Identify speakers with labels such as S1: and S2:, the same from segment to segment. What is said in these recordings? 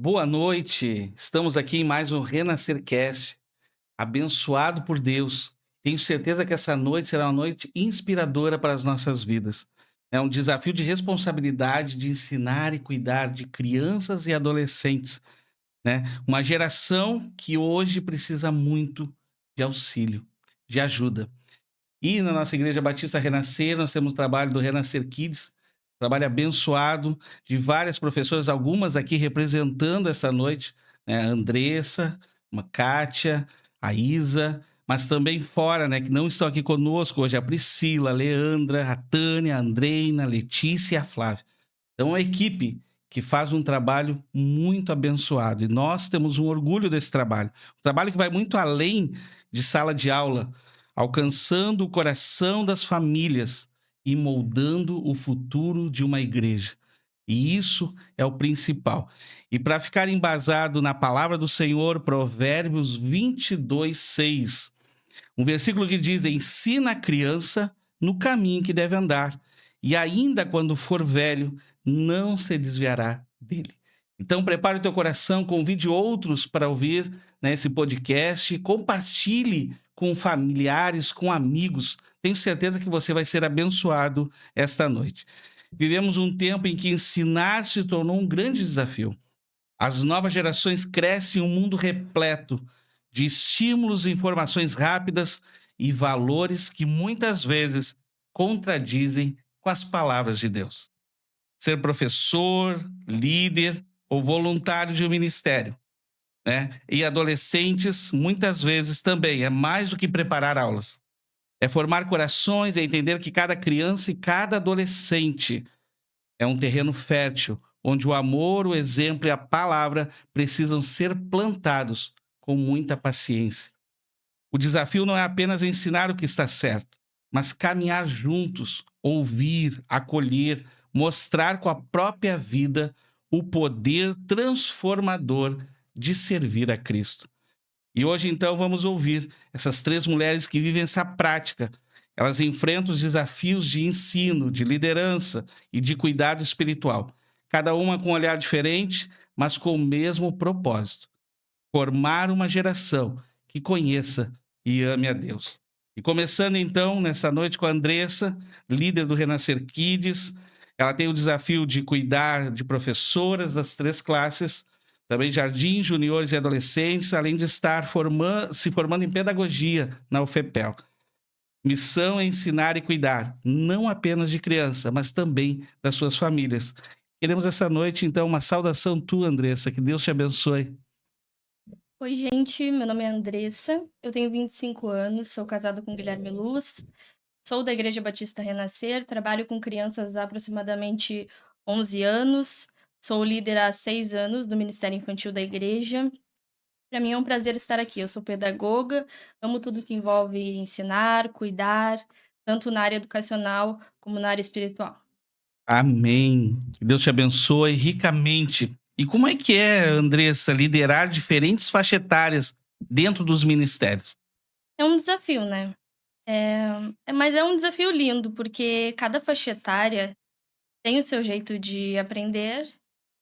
S1: Boa noite. Estamos aqui em mais um Renascercast, abençoado por Deus. Tenho certeza que essa noite será uma noite inspiradora para as nossas vidas. É um desafio de responsabilidade de ensinar e cuidar de crianças e adolescentes, né? Uma geração que hoje precisa muito de auxílio, de ajuda. E na nossa Igreja Batista Renascer, nós temos o trabalho do Renascer Kids, trabalho abençoado de várias professoras, algumas aqui representando essa noite, né? A Andressa, a Kátia, a Isa, mas também fora, né? Que não estão aqui conosco hoje, a Priscila, a Leandra, a Tânia, a Andreina, a Letícia e a Flávia. Então, é uma equipe que faz um trabalho muito abençoado. E nós temos um orgulho desse trabalho. Um trabalho que vai muito além de sala de aula, alcançando o coração das famílias e moldando o futuro de uma igreja. E isso é o principal. E para ficar embasado na palavra do Senhor, Provérbios 22:6, um versículo que diz: ensina a criança no caminho que deve andar, e ainda quando for velho, não se desviará dele. Então, prepare o teu coração, convide outros para ouvir, né, esse podcast, compartilhe com familiares, com amigos. Tenho certeza que você vai ser abençoado esta noite. Vivemos um tempo em que ensinar se tornou um grande desafio. As novas gerações crescem em um mundo repleto de estímulos, informações rápidas e valores que muitas vezes contradizem com as palavras de Deus. Ser professor, líder ou voluntário de um ministério, né? E adolescentes, muitas vezes também, é mais do que preparar aulas. É formar corações, é entender que cada criança e cada adolescente é um terreno fértil, onde o amor, o exemplo e a palavra precisam ser plantados com muita paciência. O desafio não é apenas ensinar o que está certo, mas caminhar juntos, ouvir, acolher, mostrar com a própria vida o poder transformador de servir a Cristo. E hoje, então, vamos ouvir essas três mulheres que vivem essa prática. Elas enfrentam os desafios de ensino, de liderança e de cuidado espiritual. Cada uma com um olhar diferente, mas com o mesmo propósito: formar uma geração que conheça e ame a Deus. E começando, então, nessa noite com a Andressa, líder do Renascer Kids. Ela tem o desafio de cuidar de professoras das três classes, também jardim, juniores e adolescentes, além de estar se formando em pedagogia na UFPEL. Missão é ensinar e cuidar, não apenas de criança, mas também das suas famílias. Queremos essa noite, então, uma saudação tua, Andressa, que Deus te abençoe.
S2: Oi, gente, meu nome é Andressa, eu tenho 25 anos, sou casada com Guilherme Luz, sou da Igreja Batista Renascer, trabalho com crianças há aproximadamente 11 anos, sou líder há 6 anos do Ministério Infantil da igreja. Para mim é um prazer estar aqui, eu sou pedagoga, amo tudo que envolve ensinar, cuidar, tanto na área educacional como na área espiritual.
S1: Amém. Que Deus te abençoe ricamente. E como é que é, Andressa, liderar diferentes faixas etárias dentro dos ministérios?
S2: É um desafio, né? Mas é um desafio lindo, porque cada faixa etária tem o seu jeito de aprender,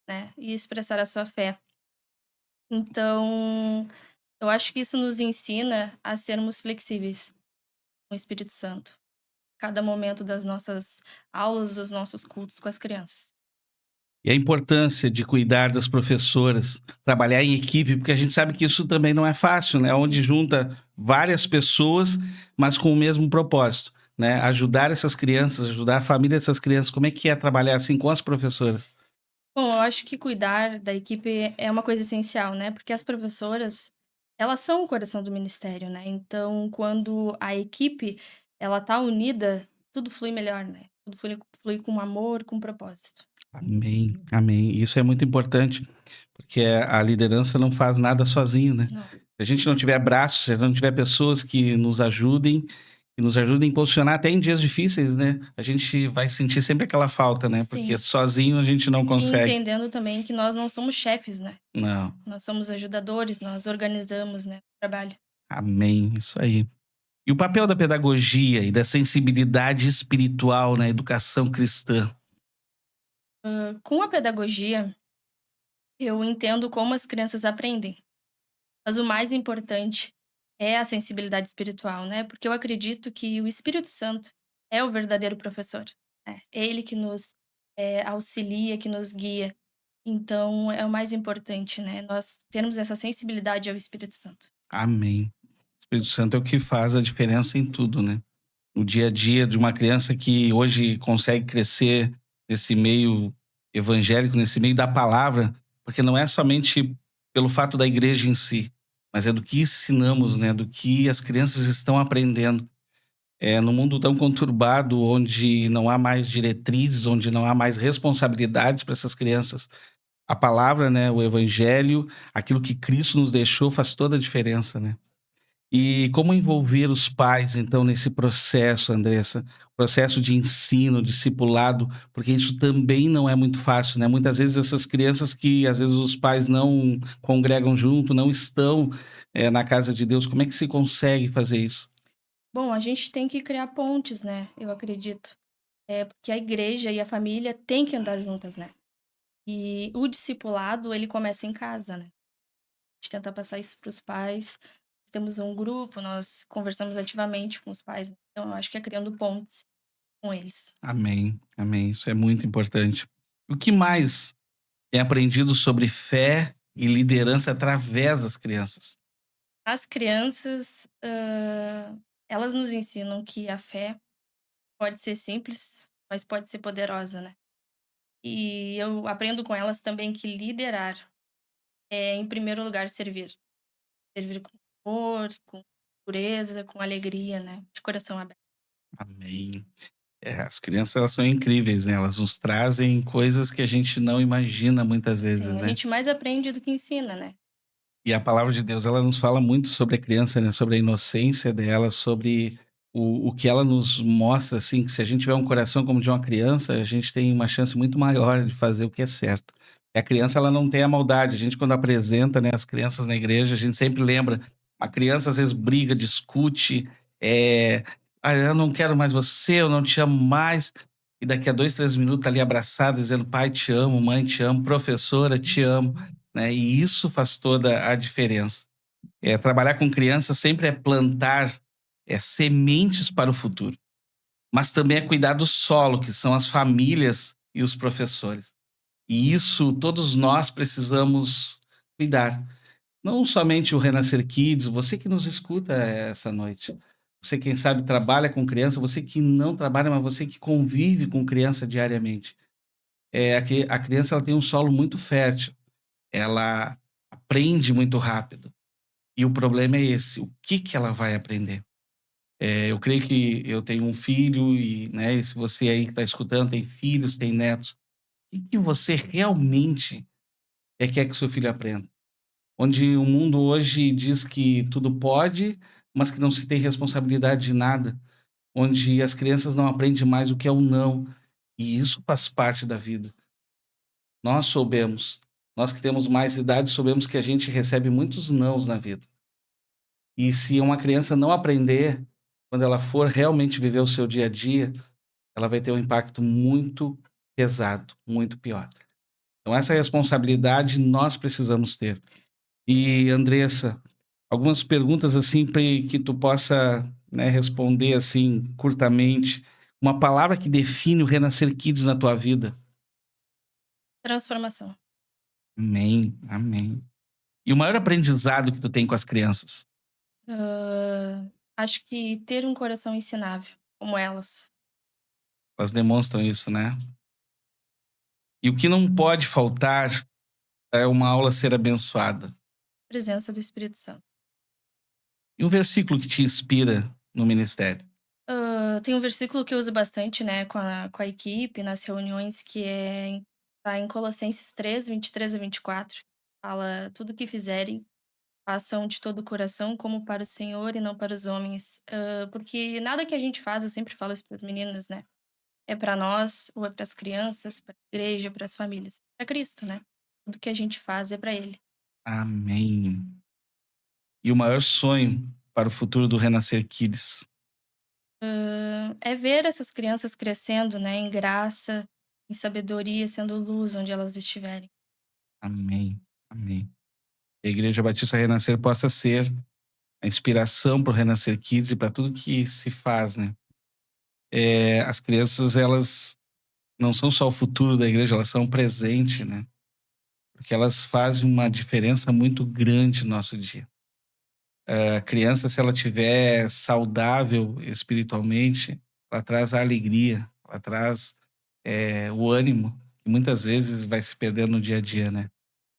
S2: né, e expressar a sua fé. Então, eu acho que isso nos ensina a sermos flexíveis com o Espírito Santo, cada momento das nossas aulas, dos nossos cultos com as crianças.
S1: E a importância de cuidar das professoras, trabalhar em equipe, porque a gente sabe que isso também não é fácil, né? Onde junta várias pessoas, mas com o mesmo propósito, né? Ajudar essas crianças, ajudar a família dessas crianças. Como é que é trabalhar assim com as professoras?
S2: Bom, eu acho que cuidar da equipe é uma coisa essencial, né, porque as professoras, elas são o coração do ministério, né, então quando a equipe, ela tá unida, tudo flui melhor, né, tudo flui com amor, com propósito.
S1: Amém, amém. Isso é muito importante, porque a liderança não faz nada sozinho, né?
S2: Não.
S1: Se a gente não tiver braços, se não tiver pessoas que nos ajudem a impulsionar até em dias difíceis, né? A gente vai sentir sempre aquela falta, né? Porque
S2: Sim.
S1: sozinho a gente não
S2: E
S1: consegue.
S2: entendendo também que nós não somos chefes, né,
S1: Não.
S2: nós somos ajudadores, nós organizamos, né, o trabalho.
S1: Amém, isso aí. E o papel da pedagogia e da sensibilidade espiritual na educação cristã?
S2: Com a pedagogia, Eu entendo como as crianças aprendem, mas o mais importante é a sensibilidade espiritual, né, porque eu acredito que o Espírito Santo é o verdadeiro professor, né, é ele que nos, auxilia, que nos guia. Então é o mais importante, né, nós termos essa sensibilidade ao Espírito Santo.
S1: Amém. O Espírito Santo é o que faz a diferença em tudo, né? No dia a dia de uma criança que hoje consegue crescer nesse meio evangélico, nesse meio da palavra, porque não é somente pelo fato da igreja em si, mas é do que ensinamos, né? Do que as crianças estão aprendendo. É, num mundo tão conturbado, onde não há mais diretrizes, onde não há mais responsabilidades para essas crianças, a palavra, né, o evangelho, aquilo que Cristo nos deixou faz toda a diferença, né? E como envolver os pais, então, nesse processo, Andressa? Processo de ensino, discipulado, porque isso também não é muito fácil, né? Muitas vezes essas crianças que, às vezes, os pais não congregam junto, não estão, na casa de Deus, como é que se consegue fazer isso?
S2: Bom, a gente tem que criar pontes, né, eu acredito. É, porque a igreja e a família têm que andar juntas, né. E o discipulado, ele começa em casa, né. A gente tenta passar isso para os pais. Temos um grupo, nós conversamos ativamente com os pais, então eu acho que é criando pontes com eles.
S1: Amém, amém. Isso é muito importante. O que mais é aprendido sobre fé e liderança através das crianças?
S2: As crianças, elas nos ensinam que a fé pode ser simples, mas pode ser poderosa, né. E eu aprendo com elas também que liderar é, em primeiro lugar, servir. Servir com amor, com pureza, com alegria, né, de coração aberto.
S1: Amém. É, as crianças elas são incríveis, né, elas nos trazem coisas que a gente não imagina muitas vezes,
S2: Sim, a
S1: né.
S2: gente mais aprende do que ensina, né.
S1: E a palavra de Deus, ela nos fala muito sobre a criança, né, sobre a inocência dela, sobre o que ela nos mostra, assim, que se a gente tiver um coração como de uma criança, a gente tem uma chance muito maior de fazer o que é certo. E a criança, ela não tem a maldade, a gente quando apresenta, né, as crianças na igreja, a gente sempre lembra, a criança às vezes briga, discute, "Ah, eu não quero mais você, eu não te amo mais", e daqui a 2, 3 minutos tá ali abraçada dizendo: "Pai, te amo, mãe, te amo, professora, te amo", né, e isso faz toda a diferença. Trabalhar com crianças sempre é plantar, sementes para o futuro, mas também é cuidar do solo, que são as famílias e os professores. E isso todos nós precisamos cuidar. Não somente o Renascer Kids, você que nos escuta essa noite. Você, quem sabe, trabalha com criança, você que não trabalha, mas você que convive com criança diariamente. A criança ela tem um solo muito fértil, ela aprende muito rápido. E o problema é esse, o que que ela vai aprender? Eu creio que eu tenho um filho e, né, e se você aí que está escutando tem filhos, tem netos, o que que você realmente, quer que o seu filho aprenda? Onde o mundo hoje diz que tudo pode, mas que não se tem responsabilidade de nada, onde as crianças não aprendem mais o que é o não, e isso faz parte da vida. Nós soubemos, nós que temos mais idade, soubemos que a gente recebe muitos nãos na vida. E se uma criança não aprender, quando ela for realmente viver o seu dia a dia, ela vai ter um impacto muito pesado, muito pior. Então essa responsabilidade nós precisamos ter. E Andressa, algumas perguntas assim para que tu possa, né, responder assim curtamente. Uma palavra que define o Renascer Kids na tua vida.
S2: Transformação.
S1: Amém, amém. E o maior aprendizado que tu tem com as crianças?
S2: Acho que ter um coração ensinável, como elas.
S1: Elas demonstram isso, né? E o que não pode faltar é uma aula ser abençoada.
S2: Presença do Espírito Santo.
S1: E um versículo que te inspira no ministério.
S2: Tem um versículo que eu uso bastante, né, com a equipe, nas reuniões, que tá em Colossenses 3, 23 a 24. Fala: "Tudo que fizerem, façam de todo o coração, como para o Senhor e não para os homens". Porque nada que a gente faz, eu sempre falo isso para as meninas, né, é para nós ou é para as crianças, pra igreja, para as famílias. Para Cristo, né. Tudo que a gente faz é para Ele.
S1: Amém. E o maior sonho para o futuro do Renascer Kids.
S2: É ver essas crianças crescendo, né, em graça, em sabedoria, sendo luz onde elas estiverem.
S1: Amém, amém. Que a Igreja Batista Renascer possa ser a inspiração para o Renascer Kids e para tudo que se faz, né. As crianças, elas não são só o futuro da igreja, elas são o presente, né, porque elas fazem uma diferença muito grande no nosso dia. A criança, se ela tiver saudável espiritualmente, ela traz a alegria, ela traz, o ânimo, que muitas vezes vai se perdendo no dia a dia, né.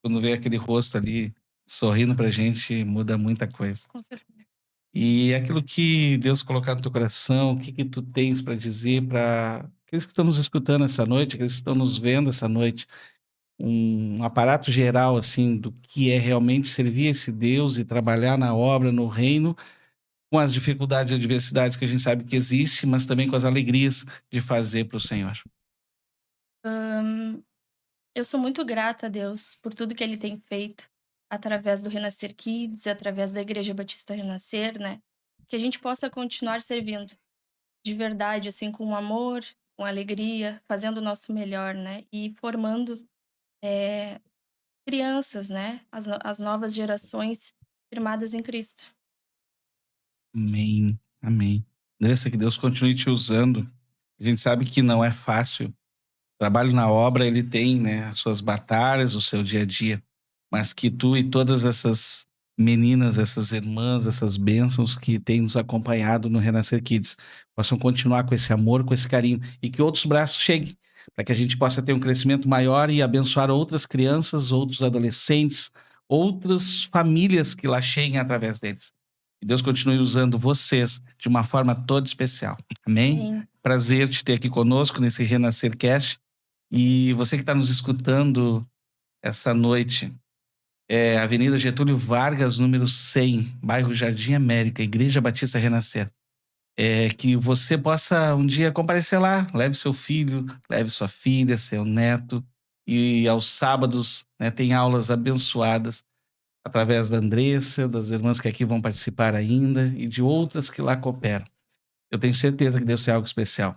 S1: Quando vê aquele rosto ali sorrindo pra gente, muda muita coisa.
S2: Com certeza.
S1: E aquilo que Deus colocar no teu coração, o que que tu tens para dizer para aqueles que estão nos escutando essa noite, aqueles que estão nos vendo essa noite, um aparato geral, assim, do que é realmente servir esse Deus e trabalhar na obra, no reino, com as dificuldades e adversidades que a gente sabe que existe, mas também com as alegrias de fazer para o Senhor.
S2: Eu sou muito grata a Deus por tudo que ele tem feito através do Renascer Kids, através da Igreja Batista Renascer, né, que a gente possa continuar servindo de verdade, assim, com amor, com alegria, fazendo o nosso melhor, né, e formando, eh, crianças, né, as novas gerações firmadas em Cristo.
S1: Amém, amém. Andressa, que Deus continue te usando. A gente sabe que não é fácil. O trabalho na obra, ele tem, né, as suas batalhas, o seu dia a dia, mas que tu e todas essas meninas, essas irmãs, essas bênçãos que têm nos acompanhado no Renascer Kids, possam continuar com esse amor, com esse carinho e que outros braços cheguem, para que a gente possa ter um crescimento maior e abençoar outras crianças, outros adolescentes, outras famílias que lá cheguem através deles. Que Deus continue usando vocês de uma forma toda especial. Amém?
S2: Amém.
S1: Prazer te ter aqui conosco nesse Renascer Cast. E você que está nos escutando essa noite, Avenida Getúlio Vargas, número 100, bairro Jardim América, Igreja Batista Renascer. Que você possa um dia comparecer lá, leve seu filho, leve sua filha, seu neto, e aos sábados, né, tem aulas abençoadas através da Andressa, das irmãs que aqui vão participar ainda e de outras que lá cooperam. Eu tenho certeza que deve ser algo especial.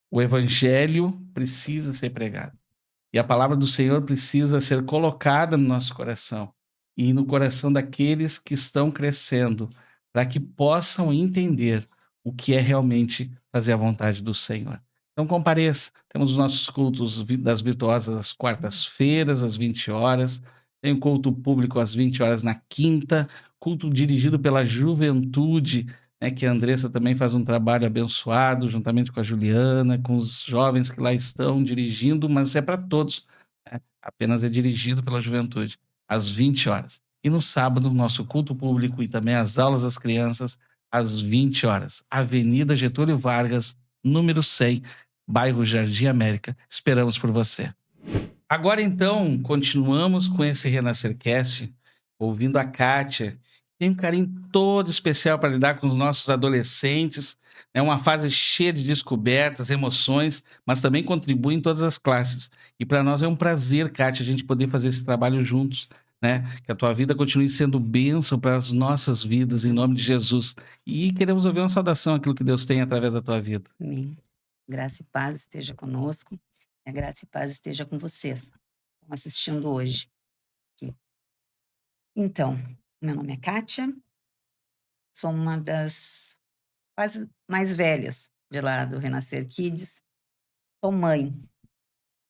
S1: O evangelho precisa ser pregado. E a palavra do Senhor precisa ser colocada no nosso coração e no coração daqueles que estão crescendo, para que possam entender o que é realmente fazer a vontade do Senhor. Então compareça, temos os nossos cultos das virtuosas às quartas-feiras, às 20 horas, tem o culto público às 20 horas na quinta, culto dirigido pela juventude, né, que a Andressa também faz um trabalho abençoado, juntamente com a Juliana, com os jovens que lá estão dirigindo, mas é para todos, né, apenas é dirigido pela juventude, às 20 horas. E no sábado, nosso culto público e também as aulas das crianças, às 20 horas. Avenida Getúlio Vargas, número 100, bairro Jardim América. Esperamos por você. Agora então, continuamos com esse Renascercast, ouvindo a Kátia. Tem um carinho todo especial para lidar com os nossos adolescentes. É uma fase cheia de descobertas, emoções, mas também contribui em todas as classes. E para nós é um prazer, Kátia, a gente poder fazer esse trabalho juntos, né? Que a tua vida continue sendo bênção para as nossas vidas, em nome de Jesus. E queremos ouvir uma saudação àquilo que Deus tem através da tua vida.
S3: Amém. Graça e paz esteja conosco. A graça e paz esteja com vocês, que estão assistindo hoje aqui. Então, meu nome é Kátia, sou uma das quase mais velhas de lá do Renascer Kids. Sou mãe.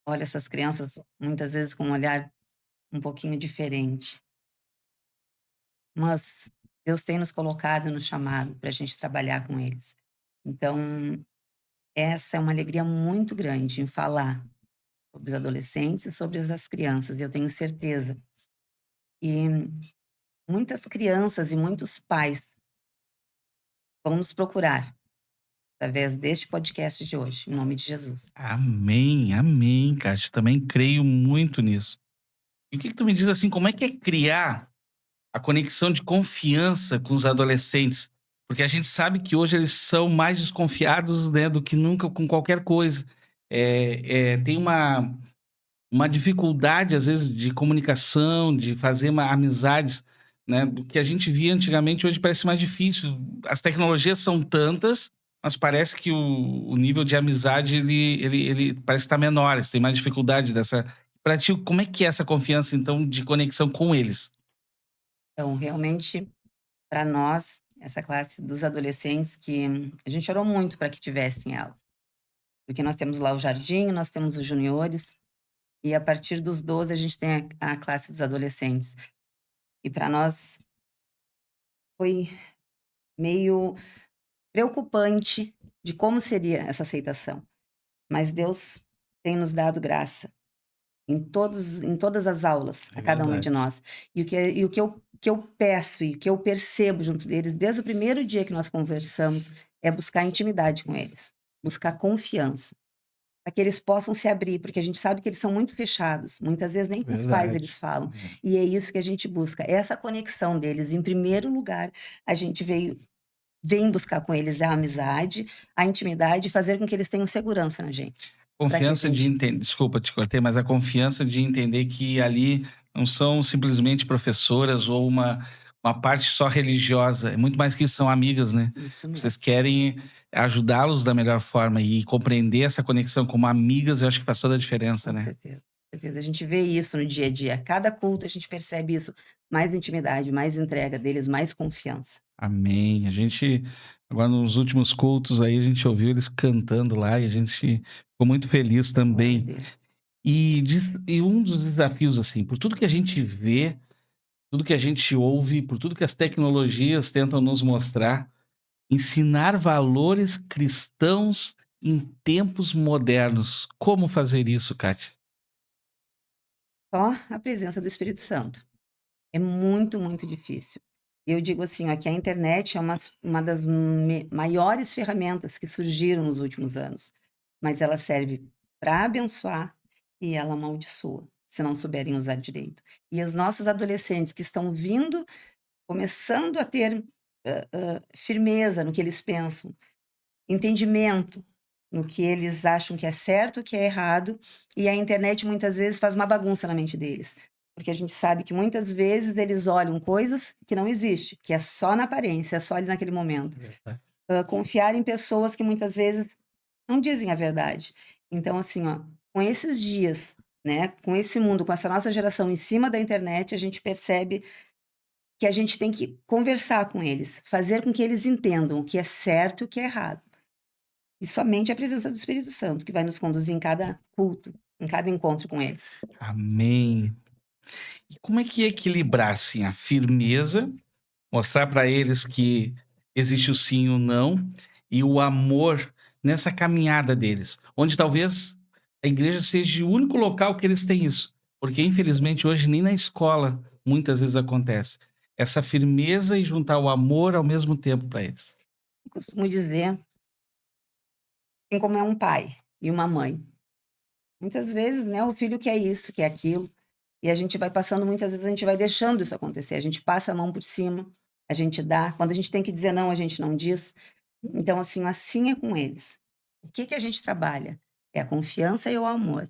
S3: Olho essas crianças muitas vezes com um olhar um pouquinho diferente. Mas Deus tem nos colocado no chamado para a gente trabalhar com eles. Então, essa é uma alegria muito grande em falar sobre os adolescentes e sobre as crianças, eu tenho certeza. E muitas crianças e muitos pais vão nos procurar através deste podcast de hoje, em nome de Jesus.
S1: Amém, amém, Kátia. Também creio muito nisso. E o que que tu me diz assim, como é que é criar a conexão de confiança com os adolescentes? Porque a gente sabe que hoje eles são mais desconfiados, né, do que nunca com qualquer coisa. Tem uma dificuldade, às vezes, de comunicação, de fazer amizades, né? Do que a gente via antigamente, hoje parece mais difícil. As tecnologias são tantas, mas parece que o nível de amizade ele parece estar menor, eles têm mais dificuldade dessa Pra ti, como é que é essa confiança, então, de conexão com eles?
S3: Então, realmente, para nós, essa classe dos adolescentes que a gente orou muito para que tivessem ela. Porque nós temos lá o jardim, nós temos os juniores, e a partir dos 12 a gente tem a classe dos adolescentes. E para nós foi meio preocupante de como seria essa aceitação. Mas Deus tem nos dado graça em todas as aulas,
S1: É
S3: a cada uma
S1: verdade.
S3: de nós. E o que eu peço e o que eu percebo junto deles, desde o primeiro dia que nós conversamos, é buscar intimidade com eles, buscar confiança, para que eles possam se abrir, porque a gente sabe que eles são muito fechados, muitas vezes nem com os pais
S1: Verdade.
S3: eles falam.
S1: É.
S3: E é isso que a gente busca, essa conexão deles. Em primeiro lugar, a gente vem buscar com eles a amizade, a intimidade, e fazer com que eles tenham segurança na gente, para que a
S1: Confiança de
S3: gente
S1: entender, desculpa, te cortei, mas a confiança de entender que ali não são simplesmente professoras ou uma parte só religiosa, é muito mais que isso, são amigas, né.
S3: isso
S1: Vocês
S3: mesmo,
S1: querem ajudá-los da melhor forma e compreender essa conexão como amigas, eu acho que faz toda a diferença,
S3: com
S1: né.
S3: certeza, com certeza. A gente vê isso no dia a dia, cada culto a gente percebe isso, mais intimidade, mais entrega deles, mais confiança.
S1: Amém. A gente agora nos últimos cultos aí, a gente ouviu eles cantando lá e a gente ficou muito feliz
S3: Glória a
S1: também.
S3: Deus.
S1: E um dos desafios, assim, por tudo que a gente vê, tudo que a gente ouve, por tudo que as tecnologias tentam nos mostrar, ensinar valores cristãos em tempos modernos. Como fazer isso, Kátia?
S3: Só a presença do Espírito Santo. É muito, muito difícil. Eu digo assim, ó, que a internet é uma das maiores ferramentas que surgiram nos últimos anos, mas ela serve para abençoar e ela amaldiçoa, se não souberem usar direito. E os nossos adolescentes que estão vindo, começando a ter firmeza no que eles pensam, entendimento no que eles acham que é certo, o que é errado, e a internet muitas vezes faz uma bagunça na mente deles. Porque a gente sabe que muitas vezes eles olham coisas que não existem, que é só na aparência, é só ali naquele momento.
S1: Verdade.
S3: Confiar em pessoas que muitas vezes não dizem a verdade. Então, assim, ó, com esses dias, né, com esse mundo, com essa nossa geração em cima da internet, a gente percebe que a gente tem que conversar com eles, fazer com que eles entendam o que é certo e o que é errado. E somente a presença do Espírito Santo que vai nos conduzir em cada culto, em cada encontro com eles.
S1: Amém. E como é que é equilibrar, assim, a firmeza, mostrar para eles que existe o sim e o não, e o amor nessa caminhada deles, onde talvez a igreja seja o único local que eles têm isso, porque infelizmente hoje nem na escola muitas vezes acontece. Essa firmeza e juntar o amor ao mesmo tempo para eles.
S3: Eu costumo dizer, assim como é um pai e uma mãe. Muitas vezes, né, o filho quer isso, quer aquilo, e a gente vai passando, muitas vezes a gente vai deixando isso acontecer, a gente passa a mão por cima, a gente dá, quando a gente tem que dizer não, a gente não diz. Então, assim é com eles. O que que a gente trabalha? É a confiança e o amor.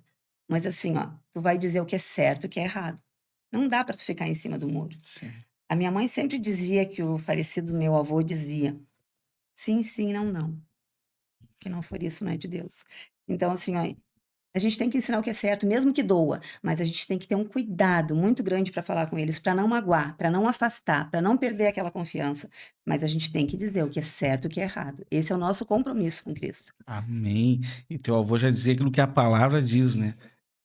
S3: Mas assim, ó, tu vai dizer o que é certo e o que é errado. Não dá para tu ficar em cima do muro.
S1: Sim.
S3: A minha mãe sempre dizia que o falecido meu avô dizia: "Sim, sim, não, não. Que não for isso, não é de Deus". Então, assim, ó, a gente tem que ensinar o que é certo, mesmo que doa, mas a gente tem que ter um cuidado muito grande para falar com eles, para não magoar, para não afastar, para não perder aquela confiança. Mas a gente tem que dizer o que é certo e o que é errado. Esse é o nosso compromisso com Cristo.
S1: Amém. E teu avô já dizia aquilo que a palavra diz, né?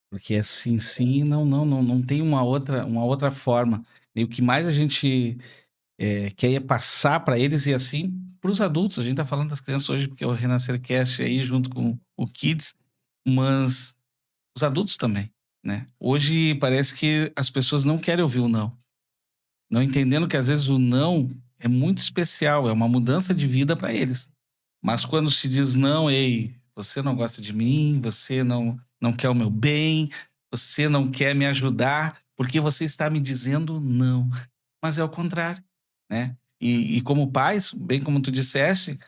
S1: Porque é sim, sim, e não, não, não, não tem uma outra forma. E o que mais a gente quer é passar para eles e assim para os adultos. A gente tá falando das crianças hoje porque é o Renascer Cast aí junto com o Kids, mas os adultos também, né? Hoje parece que as pessoas não querem ouvir o não. Não entendendo que às vezes o não é muito especial, é uma mudança de vida para eles. Mas quando se diz não, ei, você não gosta de mim, você não quer o meu bem, você não quer me ajudar, porque você está me dizendo não. Mas é o contrário, né? E como pais, bem como tu disseste,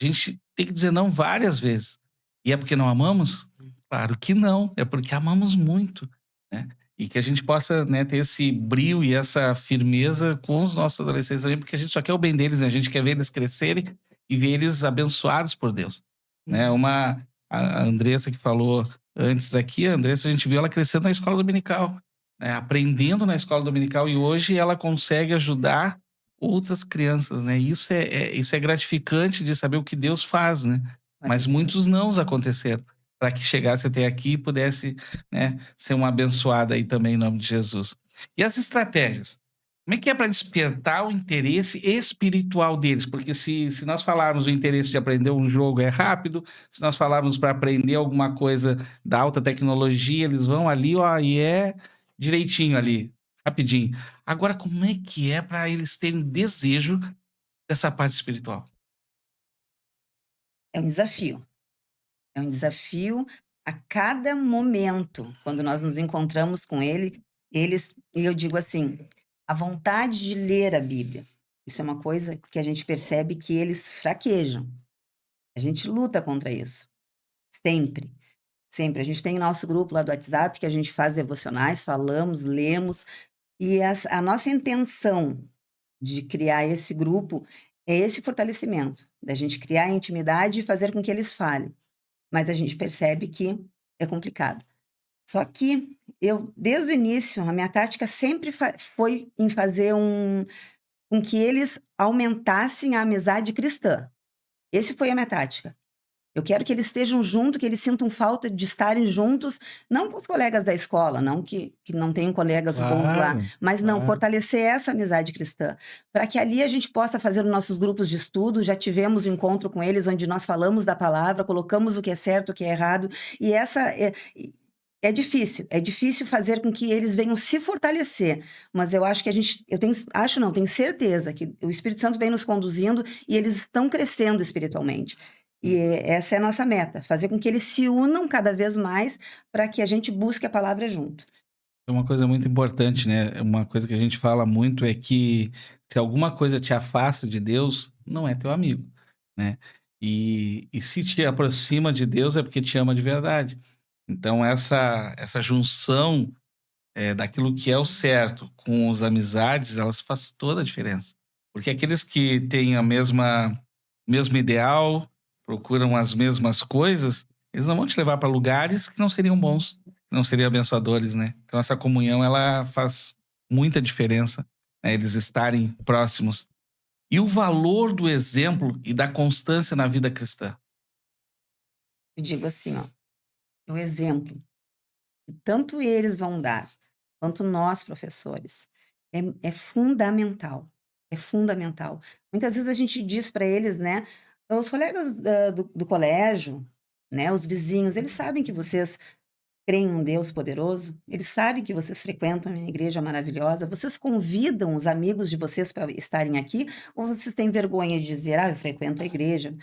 S1: a gente tem que dizer não várias vezes. E é porque não amamos? Claro que não, é porque amamos muito, né? E que a gente possa, né, ter esse brio e essa firmeza com os nossos adolescentes também, porque a gente só quer o bem deles, né? A gente quer ver eles crescerem e ver eles abençoados por Deus, né?
S3: Uhum.
S1: A Andressa que falou antes aqui, a Andressa, a gente viu ela crescendo na escola dominical, né, aprendendo na escola dominical, e hoje ela consegue ajudar outras crianças, né. Isso é gratificante de saber o que Deus faz, né.
S3: Glória a
S1: Mas muitos
S3: Deus.
S1: nãos aconteceram, para que chegasse até aqui e pudesse, né, ser uma abençoada aí também em nome de Jesus. E as estratégias? Como é que é para despertar o interesse espiritual deles? Porque se nós falarmos o interesse de aprender um jogo é rápido, se nós falarmos para aprender alguma coisa da alta tecnologia, eles vão ali, ó, e é direitinho ali, rapidinho. Agora, como é que é para eles terem desejo dessa parte espiritual?
S3: É um desafio. É um desafio a cada momento, quando nós nos encontramos com eles, e eu digo assim, a vontade de ler a Bíblia. Isso é uma coisa que a gente percebe que eles fraquejam. A gente luta contra isso. Sempre, sempre. A gente tem o nosso grupo lá do WhatsApp que a gente faz devocionais, falamos, lemos, e a nossa intenção de criar esse grupo é esse fortalecimento, da gente criar intimidade e fazer com que eles falem. Mas a gente percebe que é complicado. Só que eu, desde o início, a minha tática sempre foi em fazer com que eles aumentassem a amizade cristã. Esse foi a minha tática. Eu quero que eles estejam juntos, que eles sintam falta de estarem juntos, não com os colegas da escola, não que não tenham colegas bons lá,
S1: Claro,
S3: mas não,
S1: claro.
S3: fortalecer essa amizade cristã, para que ali a gente possa fazer os nossos grupos de estudo. Já tivemos um encontro com eles, onde nós falamos da palavra, colocamos o que é certo, o que é errado, e é difícil fazer com que eles venham se fortalecer, mas eu acho que tenho certeza que o Espírito Santo vem nos conduzindo e eles estão crescendo espiritualmente. E essa é a nossa meta, fazer com que eles se unam cada vez mais para que a gente busque a palavra junto.
S1: É uma coisa muito importante, né, uma coisa que a gente fala muito é que se alguma coisa te afasta de Deus, não é teu amigo, né. E se te aproxima de Deus é porque te ama de verdade. Então essa junção, daquilo que é o certo com as amizades, elas faz toda a diferença. Porque aqueles que têm a mesmo ideal, procuram as mesmas coisas, eles não vão te levar para lugares que não seriam bons, que não seriam abençoadores, né. Então essa comunhão ela faz muita diferença, né, eles estarem próximos. E o valor do exemplo e da constância na vida cristã?
S3: Eu digo assim, ó, o exemplo que tanto eles vão dar, quanto nós, professores, é fundamental. É fundamental. Muitas vezes a gente diz para eles, né? Os colegas do colégio, né? Os vizinhos, eles sabem que vocês creem em um Deus poderoso, eles sabem que vocês frequentam uma igreja maravilhosa, vocês convidam os amigos de vocês para estarem aqui, ou vocês têm vergonha de dizer, eu frequento a igreja?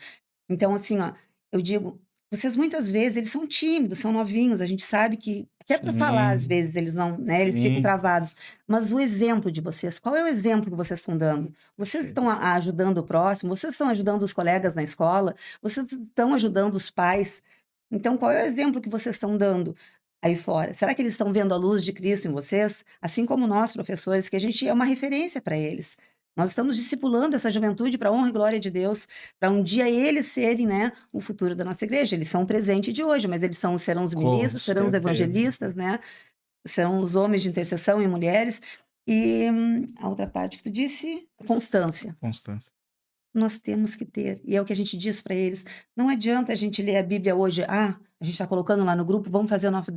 S3: Então, assim, ó, eu digo, vocês muitas vezes eles são tímidos, são novinhos, a gente sabe que até para falar, às
S1: Sim,
S3: vezes, eles não, né, eles ficam
S1: sim.
S3: travados. Mas o exemplo de vocês, qual é o exemplo que vocês estão dando? Vocês estão ajudando o próximo? Vocês estão ajudando os colegas na escola? Vocês estão ajudando os pais? Então, qual é o exemplo que vocês estão dando aí fora? Será que eles estão vendo a luz de Cristo em vocês? Assim como nós, professores, que a gente é uma referência para eles. Nós estamos discipulando essa juventude para a honra e glória de Deus, para um dia eles serem, né, o futuro da nossa igreja. Eles são o presente de hoje, mas serão os
S1: Com
S3: ministros, serão os
S1: certeza.
S3: evangelistas, né? Serão os homens de intercessão e mulheres. E a outra parte que tu disse, constância.
S1: Constância.
S3: Nós temos que ter, e é o que a gente diz para eles. Não adianta a gente ler a Bíblia hoje, a gente está colocando lá no grupo, vamos fazer o nosso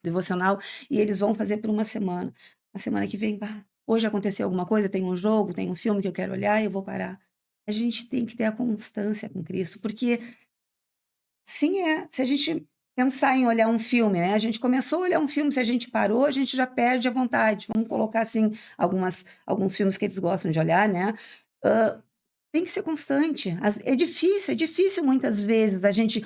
S3: devocional, e eles vão fazer por uma semana. Na semana que vem, hoje aconteceu alguma coisa, tem um jogo, tem um filme que eu quero olhar, eu vou parar. A gente tem que ter a constância com Cristo, porque sim, se a gente pensar em olhar um filme, né, a gente começou a olhar um filme, se a gente parou, a gente já perde a vontade. Vamos colocar, assim, alguns filmes que eles gostam de olhar, né, tem que ser constante. É difícil muitas vezes a gente,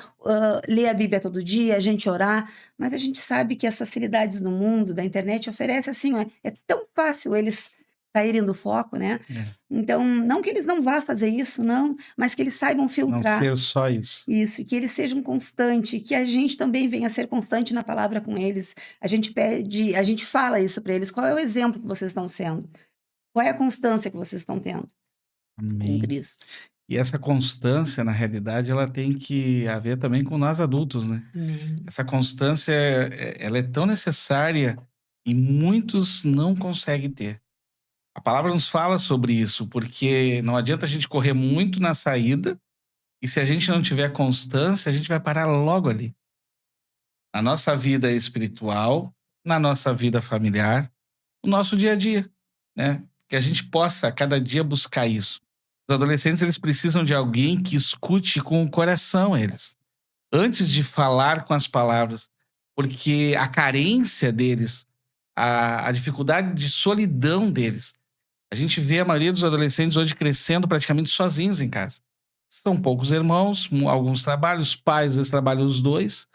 S3: ler a Bíblia todo dia, a gente orar, mas a gente sabe que as facilidades no mundo da internet oferece assim, ó, é tão fácil eles saírem do foco, né.
S1: É,
S3: Então, não que eles não vá fazer isso, não, mas que eles saibam
S1: não
S3: filtrar
S1: ser só isso.
S3: isso, que eles sejam constante, que a gente também venha a ser constante na palavra com eles. A gente fala isso para eles: "Qual é o exemplo que vocês estão sendo? Qual é a constância que vocês estão tendo com
S1: Amém.
S3: Cristo?".
S1: E essa constância, na realidade, ela tem que haver também com nós adultos, né?
S3: Amém.
S1: Essa constância, ela é tão necessária e muitos não conseguem ter. A palavra nos fala sobre isso, porque não adianta a gente correr muito na saída e se a gente não tiver constância, a gente vai parar logo ali. Na nossa vida espiritual, na nossa vida familiar, no nosso dia a dia, né? Que a gente possa a cada dia buscar isso. Os adolescentes, eles precisam de alguém que escute com o coração eles, antes de falar com as palavras, porque a carência deles, a dificuldade de solidão deles, a gente vê a maioria dos adolescentes hoje crescendo praticamente sozinhos em casa. São poucos irmãos, alguns trabalham, os pais às vezes trabalham os dois,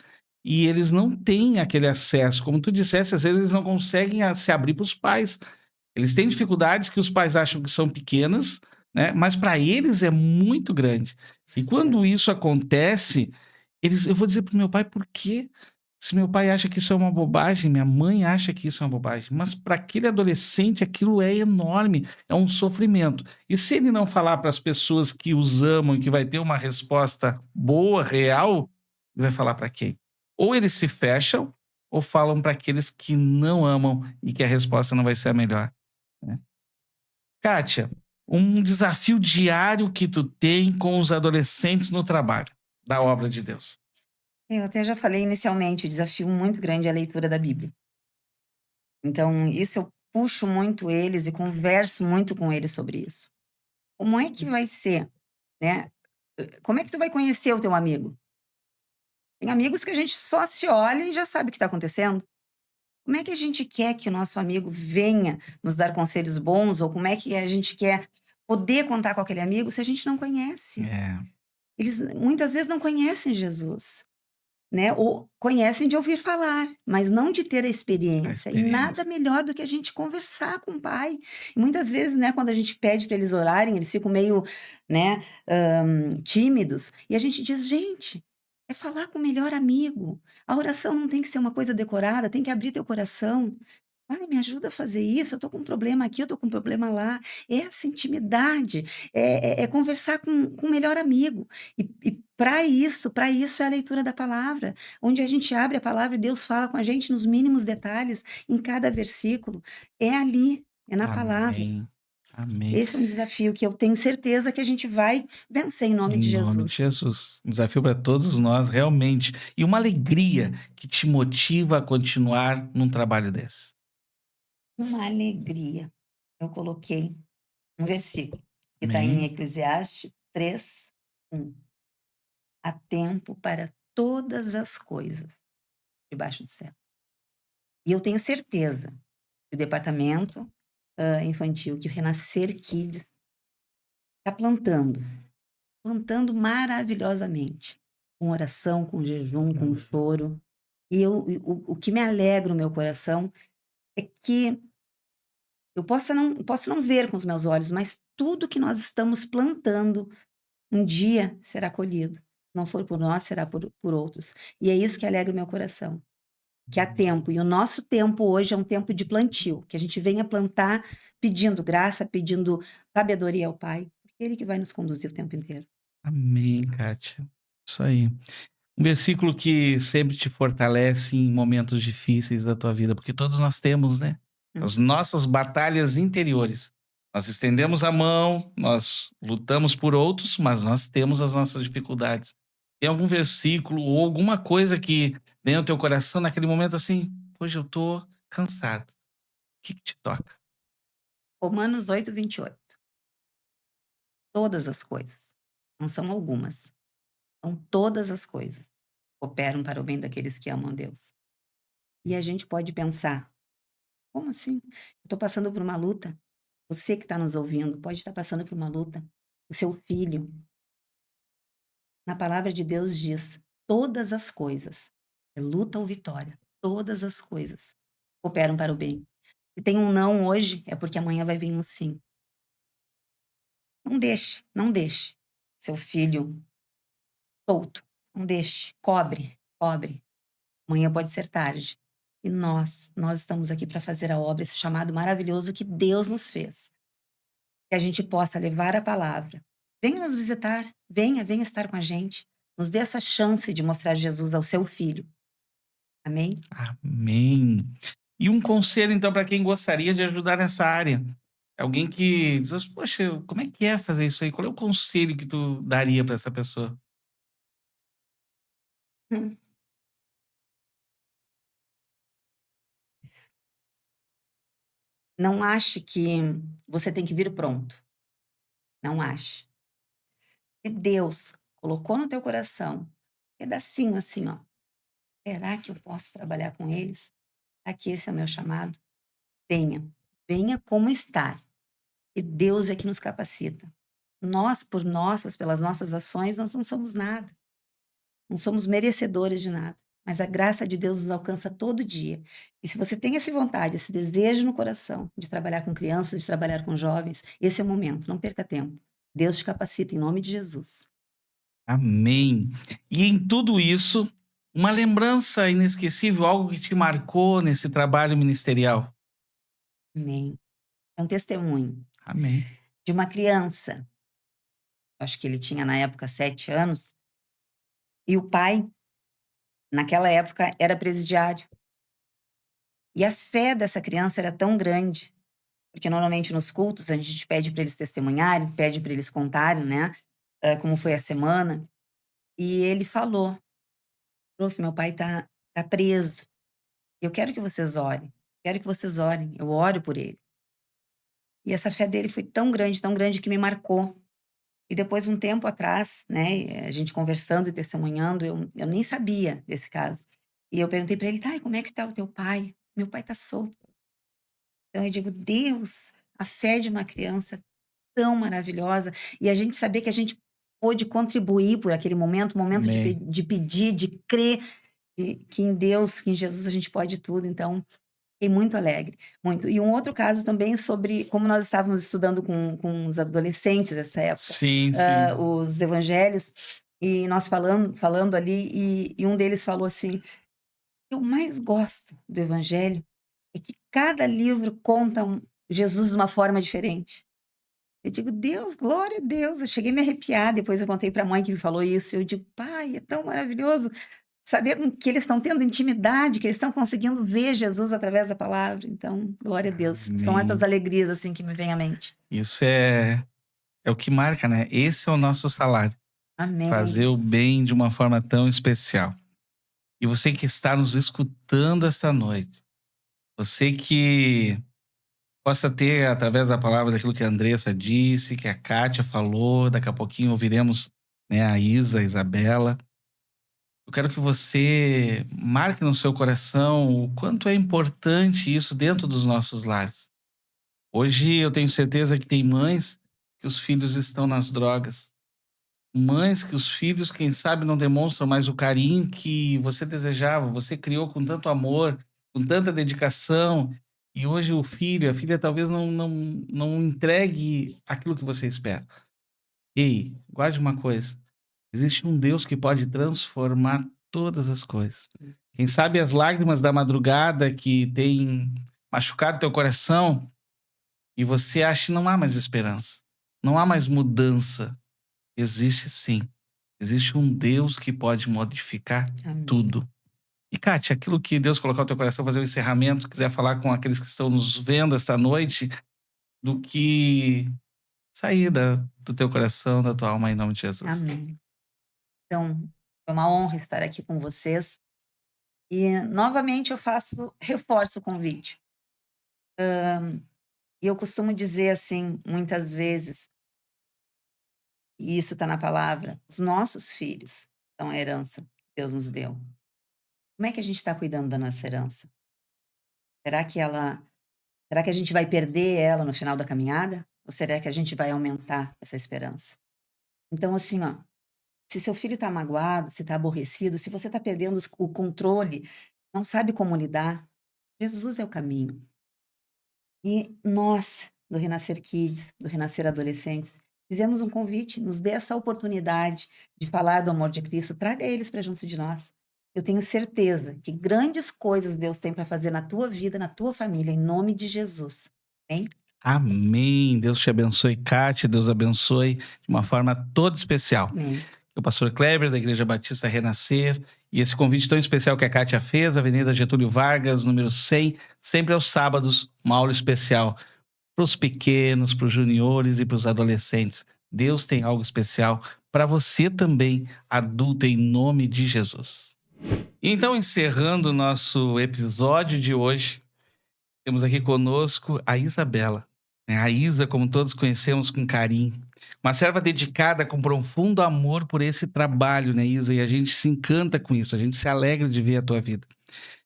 S1: e eles não têm aquele acesso. Como tu disseste, às vezes eles não conseguem se abrir para os pais. Eles têm dificuldades que os pais acham que são pequenas, né? Mas para eles é muito grande. E quando
S3: Certeza.
S1: isso acontece, eu vou dizer para o meu pai por quê? Se meu pai acha que isso é uma bobagem, minha mãe acha que isso é uma bobagem, mas para aquele adolescente aquilo é enorme, é um sofrimento. E se ele não falar para as pessoas que os amam e que vai ter uma resposta boa, real, ele vai falar para quem? Ou eles se fecham, ou falam para aqueles que não amam e que a resposta não vai ser a melhor, né. Kátia, um desafio diário que tu tem com os adolescentes no trabalho, da obra de Deus.
S3: Eu até já falei inicialmente, o desafio muito grande é a leitura da Bíblia. Então, isso eu puxo muito eles e converso muito com eles sobre isso. Como é que vai ser, né? Como é que tu vai conhecer o teu amigo? Tem amigos que a gente só se olha e já sabe o que está acontecendo. Como é que a gente quer que o nosso amigo venha nos dar conselhos bons ou como é que a gente quer poder contar com aquele amigo se a gente não conhece?
S1: É,
S3: Eles muitas vezes não conhecem Jesus, né, ou conhecem de ouvir falar, mas não de ter a
S1: a
S3: experiência. E nada
S1: experiência.
S3: melhor do que a gente conversar com o pai. E muitas vezes, né, quando a gente pede para eles orarem, eles ficam meio, né, tímidos. E a gente diz: "Gente, é falar com o melhor amigo. A oração não tem que ser uma coisa decorada, tem que abrir teu coração. Ai, me ajuda a fazer isso, eu tô com um problema aqui, eu tô com um problema lá". Essa intimidade, é conversar com o melhor amigo. E para isso é a leitura da palavra, onde a gente abre a palavra e Deus fala com a gente nos mínimos detalhes, em cada versículo. É ali, é na palavra.
S1: Amém, amém.
S3: Esse é um desafio que eu tenho certeza que a gente vai vencer em nome
S1: Em
S3: de
S1: nome de
S3: Jesus.
S1: Jesus. Um desafio para todos nós, realmente. E uma alegria que te motiva a continuar num trabalho desse.
S3: Uma alegria. Eu coloquei um versículo, que está em
S1: Amém.
S3: Eclesiastes 3:1. Há tempo para todas as coisas debaixo do céu. E eu tenho certeza que o departamento, infantil, que o Renascer Kids está plantando maravilhosamente, com oração, com jejum, com choro. E o que me alegra o meu coração é que eu posso não ver com os meus olhos, mas tudo que nós estamos plantando, um dia será colhido. Não for por nós, será por outros. E é isso que alegra o meu coração. Que há tempo, e o nosso tempo hoje é um tempo de plantio, que a gente venha plantar pedindo graça, pedindo sabedoria ao Pai, porque é Ele que vai nos conduzir o tempo inteiro.
S1: Amém, Kátia. Isso aí. Um versículo que sempre te fortalece em momentos difíceis da tua vida, porque todos nós temos, né?
S3: Hum.
S1: As nossas batalhas interiores. Nós estendemos a mão, nós lutamos por outros, mas nós temos as nossas dificuldades. Tem algum versículo ou alguma coisa que vem ao teu coração naquele momento assim, hoje eu tô cansado. O que que te toca?
S3: Romanos 8:28. Todas as coisas, não são algumas, são todas as coisas, cooperam para o bem daqueles que amam a Deus. E a gente pode pensar: como assim? Eu estou passando por uma luta. Você que está nos ouvindo pode estar passando por uma luta. O seu filho. Na palavra de Deus diz: todas as coisas, é luta ou vitória, todas as coisas cooperam para o bem. Se tem um não hoje, é porque amanhã vai vir um sim. Não deixe seu filho solto. Não deixe, cobre. Amanhã pode ser tarde. E nós estamos aqui para fazer a obra, esse chamado maravilhoso que Deus nos fez. Que a gente possa levar a palavra, Venha nos visitar, venha estar com a gente. Nos dê essa chance de mostrar Jesus ao seu filho. Amém?
S1: Amém. E um conselho, então, para quem gostaria de ajudar nessa área? Alguém que diz: assim, "Poxa, como é que é fazer isso aí?" Qual é o conselho que tu daria para essa pessoa?
S3: Hum. Não ache que você tem que vir pronto. Não ache. Se Deus colocou no teu coração um pedacinho assim, ó. Será que eu posso trabalhar com eles? Será que esse é o meu chamado? Venha. Venha como está. E Deus é que nos capacita. Nós, pelas nossas ações, nós não somos nada. Não somos merecedores de nada. Mas a graça de Deus nos alcança todo dia. E se você tem essa vontade, esse desejo no coração de trabalhar com crianças, de trabalhar com jovens, esse é o momento. Não perca tempo. Deus te capacita em nome de Jesus.
S1: Amém. E em tudo isso, uma lembrança inesquecível, algo que te marcou nesse trabalho ministerial?
S3: Amém. É um testemunho
S1: Amém.
S3: de uma criança. Acho que ele tinha na época 7 anos. E o pai, naquela época, era presidiário. E a fé dessa criança era tão grande, porque normalmente nos cultos a gente pede para eles testemunharem, pede para eles contarem, né, como foi a semana. E ele falou: "Prof, meu pai tá preso. Eu quero que vocês orem. Quero que vocês orem. Eu oro por ele". E essa fé dele foi tão grande que me marcou. E depois, um tempo atrás, né, a gente conversando e testemunhando, eu nem sabia desse caso. E eu perguntei para ele: "Tá, e como é que tá o teu pai?". "Meu pai tá solto". Então eu digo: Deus, a fé de uma criança tão maravilhosa, e a gente saber que a gente pôde contribuir por aquele momento, momento
S1: Amém.
S3: de pedir, de crer, que em Deus, que em Jesus a gente pode tudo. Então, fiquei muito alegre, muito. E um outro caso também sobre como nós estávamos estudando com os adolescentes dessa época,
S1: Sim, sim.
S3: os evangelhos, e nós falando ali, e um deles falou assim: "Eu mais gosto do evangelho é que cada livro conta Jesus de uma forma diferente". Eu digo: "Deus, glória a Deus", eu cheguei a me arrepiar, depois eu contei para a mãe que me falou isso, eu digo: "Pai, é tão maravilhoso saber que eles estão tendo intimidade, que eles estão conseguindo ver Jesus através da palavra". Então, glória a Deus. São essas
S1: Amém.
S3: alegrias, assim, que me vêm à mente.
S1: Isso é o que marca, né? Esse é o nosso salário, fazer
S3: Amém.
S1: o bem de uma forma tão especial. E você que está nos escutando esta noite, você que possa ter, através da palavra, daquilo que a Andressa disse, que a Kátia falou, daqui a pouquinho ouviremos, né, a Isa, a Isabela. Eu quero que você marque no seu coração o quanto é importante isso dentro dos nossos lares. Hoje eu tenho certeza que tem mães que os filhos estão nas drogas. Mães que os filhos, quem sabe, não demonstram mais o carinho que você desejava, você criou com tanto amor, com tanta dedicação, e hoje o filho, a filha talvez não entregue aquilo que você espera. Ei, guarde uma coisa, existe um Deus que pode transformar todas as coisas. Quem sabe as lágrimas da madrugada que têm machucado teu coração e você acha que não há mais esperança, não há mais mudança. Existe sim. Existe um Deus que pode modificar
S3: Amém.
S1: tudo. E, Kátia, aquilo que Deus colocar no teu coração, fazer um encerramento, quiser falar com aqueles que estão nos vendo esta noite, do que sair do teu coração, da tua alma, em nome de Jesus.
S3: Amém. Então, foi uma honra estar aqui com vocês. E, novamente, reforço o convite. E eu costumo dizer assim, muitas vezes, e isso está na palavra: os nossos filhos são a herança que Deus nos deu. Como é que a gente está cuidando da nossa herança? Será que ela será que a gente vai perder ela no final da caminhada? Ou será que a gente vai aumentar essa esperança? Então, assim, ó, se seu filho está magoado, se está aborrecido, se você está perdendo o controle, não sabe como lidar, Jesus é o caminho. E nós, do Renascer Kids, do Renascer Adolescentes, fizemos um convite: nos dê essa oportunidade de falar do amor de Cristo, traga eles para junto de nós. Eu tenho certeza que grandes coisas Deus tem para fazer na tua vida, na tua família, em nome de Jesus. Amém?
S1: Amém. Deus te abençoe, Kátia. Deus abençoe de uma forma toda especial.
S3: Amém.
S1: O pastor Kleber, da Igreja Batista Renascer, e esse convite tão especial que a Kátia fez, Avenida Getúlio Vargas, número 100, sempre aos sábados, uma aula especial para os pequenos, para os juniores e para os adolescentes. Deus tem algo especial para você também, adulto, em nome de Jesus. Então, encerrando o nosso episódio de hoje, temos aqui conosco a Isabela, né? A Isa, como todos conhecemos com carinho. Uma serva dedicada com profundo amor por esse trabalho, né, Isa? E a gente se encanta com isso, a gente se alegra de ver a tua vida.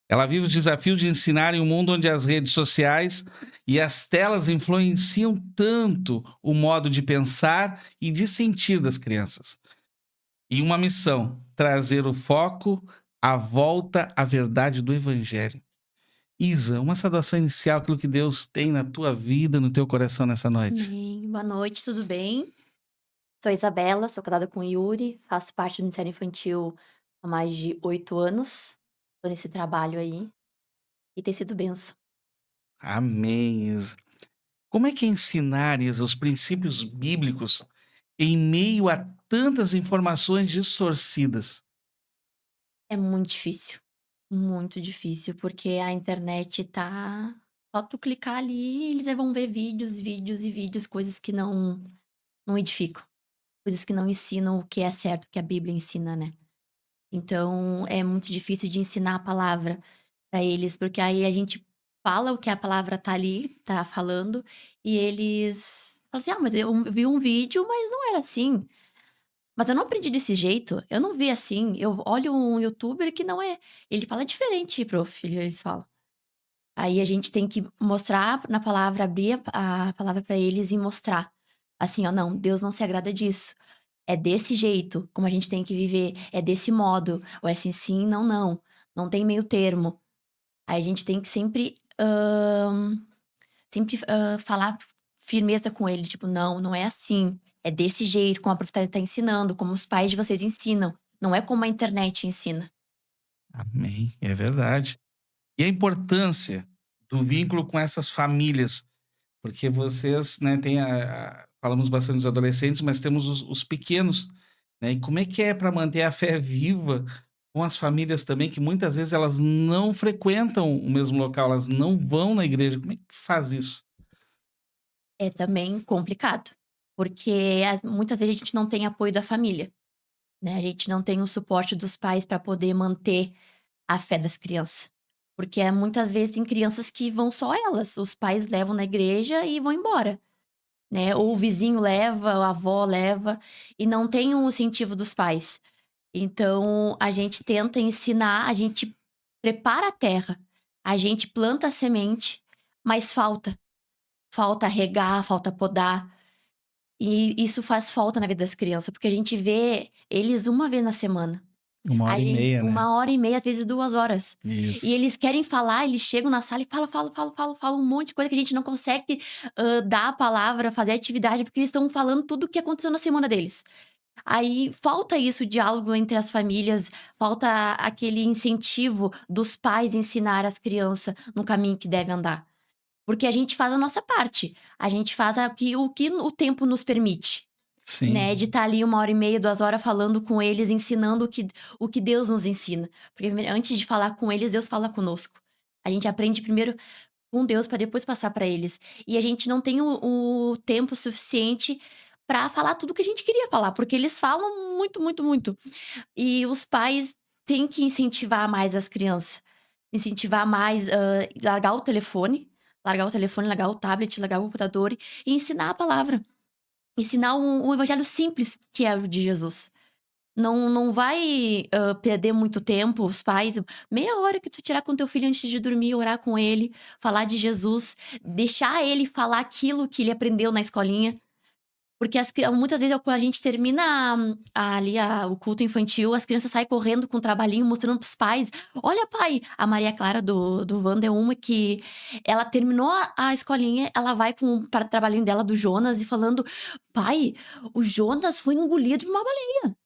S1: Ela vive o desafio de ensinar em um mundo onde as redes sociais e as telas influenciam tanto o modo de pensar e de sentir das crianças. E uma missão: trazer o foco à volta à verdade do Evangelho. Isa, uma saudação inicial, aquilo que Deus tem na tua vida, no teu coração nessa noite.
S4: Amém. Boa noite, tudo bem? Sou a Isabela, sou casada com o Yuri, faço parte do Ministério Infantil há mais de 8 anos. Tô nesse trabalho aí e tem sido bênção.
S1: Amém, Isa. Como é que é ensinar, Isa, os princípios bíblicos em meio a tantas informações distorcidas?
S4: É muito difícil, porque a internet tá. Só tu clicar ali, eles vão ver vídeos, vídeos e vídeos, coisas que não edificam, coisas que não ensinam o que é certo, o que a Bíblia ensina, né? Então é muito difícil de ensinar a palavra para eles, porque aí a gente fala o que a palavra tá ali, tá falando, e eles falam assim: "Ah, mas eu vi um vídeo, mas não era assim. Mas eu não aprendi desse jeito, eu não vi assim. Eu olho um youtuber que não é, ele fala diferente, prof", eles falam. Aí a gente tem que mostrar na palavra, abrir a palavra para eles e mostrar, assim: "Ó, não, Deus não se agrada disso. É desse jeito como a gente tem que viver, é desse modo, ou é assim sim, não, não. Não tem meio termo". Aí a gente tem que sempre falar firmeza com ele, tipo: "Não, não é assim, é desse jeito, como a professora tá ensinando, como os pais de vocês ensinam, não é como a internet ensina".
S1: Amém, é verdade. E a importância do vínculo com essas famílias, porque vocês, né, têm falamos bastante dos adolescentes, mas temos os pequenos, né? E como é que é para manter a fé viva com as famílias também, que muitas vezes elas não frequentam o mesmo local, elas não vão na igreja. Como é que faz isso?
S4: É também complicado, porque muitas vezes a gente não tem apoio da família, né, a gente não tem o suporte dos pais para poder manter a fé das crianças. Porque, muitas vezes tem crianças que vão só elas, os pais levam na igreja e vão embora, né, ou o vizinho leva, a avó leva, e não tem um incentivo dos pais. Então, a gente tenta ensinar, a gente prepara a terra, a gente planta a semente, mas falta regar, falta podar. E isso faz falta na vida das crianças, porque a gente vê eles uma vez na semana.
S1: Uma
S4: A
S1: hora e
S4: gente
S1: meia, né?
S4: 1 hora e meia, às vezes 2 horas. E
S1: Isso.
S4: eles querem falar, eles chegam na sala e falam um monte de coisa que a gente não consegue, dar a palavra, fazer atividade, porque eles estão falando tudo o que aconteceu na semana deles. Aí falta isso, o diálogo entre as famílias, falta aquele incentivo dos pais ensinar as crianças no caminho que deve andar. Porque a gente faz a nossa parte, a gente faz o que o tempo nos permite, né, de
S1: Sim.
S4: estar ali 1 hora e meia, 2 horas falando com eles, ensinando o que Deus nos ensina. Porque antes de falar com eles, Deus fala conosco. A gente aprende primeiro com Deus para depois passar para eles. E a gente não tem o tempo suficiente para falar tudo que a gente queria falar, porque eles falam muito, muito, muito. E os pais têm que incentivar mais as crianças, incentivar mais, largar o telefone, largar o tablet, largar o computador e ensinar a palavra. Ensinar um evangelho simples que é o de Jesus. Não vai, perder muito tempo, os pais, meia hora que tu tirar com teu filho antes de dormir, orar com ele, falar de Jesus, deixar ele falar aquilo que ele aprendeu na escolinha. Porque muitas vezes quando a gente termina o culto infantil, as crianças saem correndo com o trabalhinho, mostrando para os pais: "Olha, pai", a Maria Clara do Wanda é uma que ela terminou a escolinha, ela vai para o trabalhinho dela do Jonas e falando: "Pai, o Jonas foi engolido por uma baleia.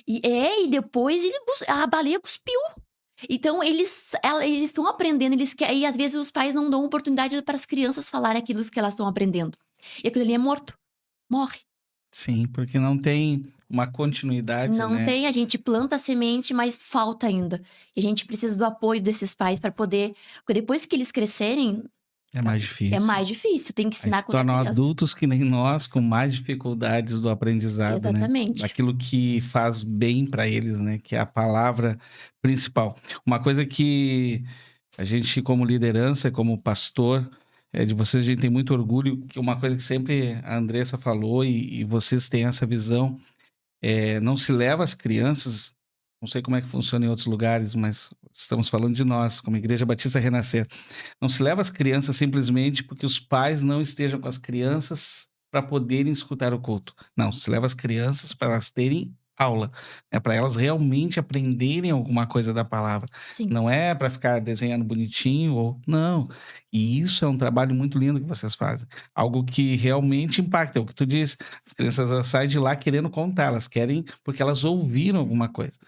S4: E depois a baleia cuspiu. Então eles estão aprendendo, e às vezes os pais não dão oportunidade para as crianças falarem aquilo que elas estão aprendendo. E aquilo ali é morto, morre.
S1: Sim, porque não tem uma continuidade,
S4: Não
S1: né?
S4: tem, a gente planta a semente, mas falta ainda. E a gente precisa do apoio desses pais para poder, porque depois que eles crescerem,
S1: É mais
S4: é
S1: difícil.
S4: mais difícil, tem que
S1: Aí
S4: ensinar
S1: se
S4: quando é
S1: tornam
S4: criança.
S1: adultos que nem nós, com mais dificuldades do aprendizado, né?
S4: Exatamente.
S1: Daquilo que faz bem para eles, né? Que é a palavra principal. Uma coisa que a gente, como liderança, como pastor, de vocês, a gente tem muito orgulho, que uma coisa que sempre a Andressa falou e vocês têm essa visão, não se leva as crianças, não sei como é que funciona em outros lugares, mas estamos falando de nós, como Igreja Batista Renascer. Não se leva as crianças simplesmente porque os pais não estejam com as crianças para poderem escutar o culto. Não, se leva as crianças para elas terem aula, para elas realmente aprenderem alguma coisa da palavra.
S4: Sim.
S1: Não é para ficar desenhando bonitinho ou não. E isso é um trabalho muito lindo que vocês fazem. Algo que realmente impacta, é o que tu disse. As crianças elas saem de lá querendo contar, elas querem porque elas ouviram alguma coisa,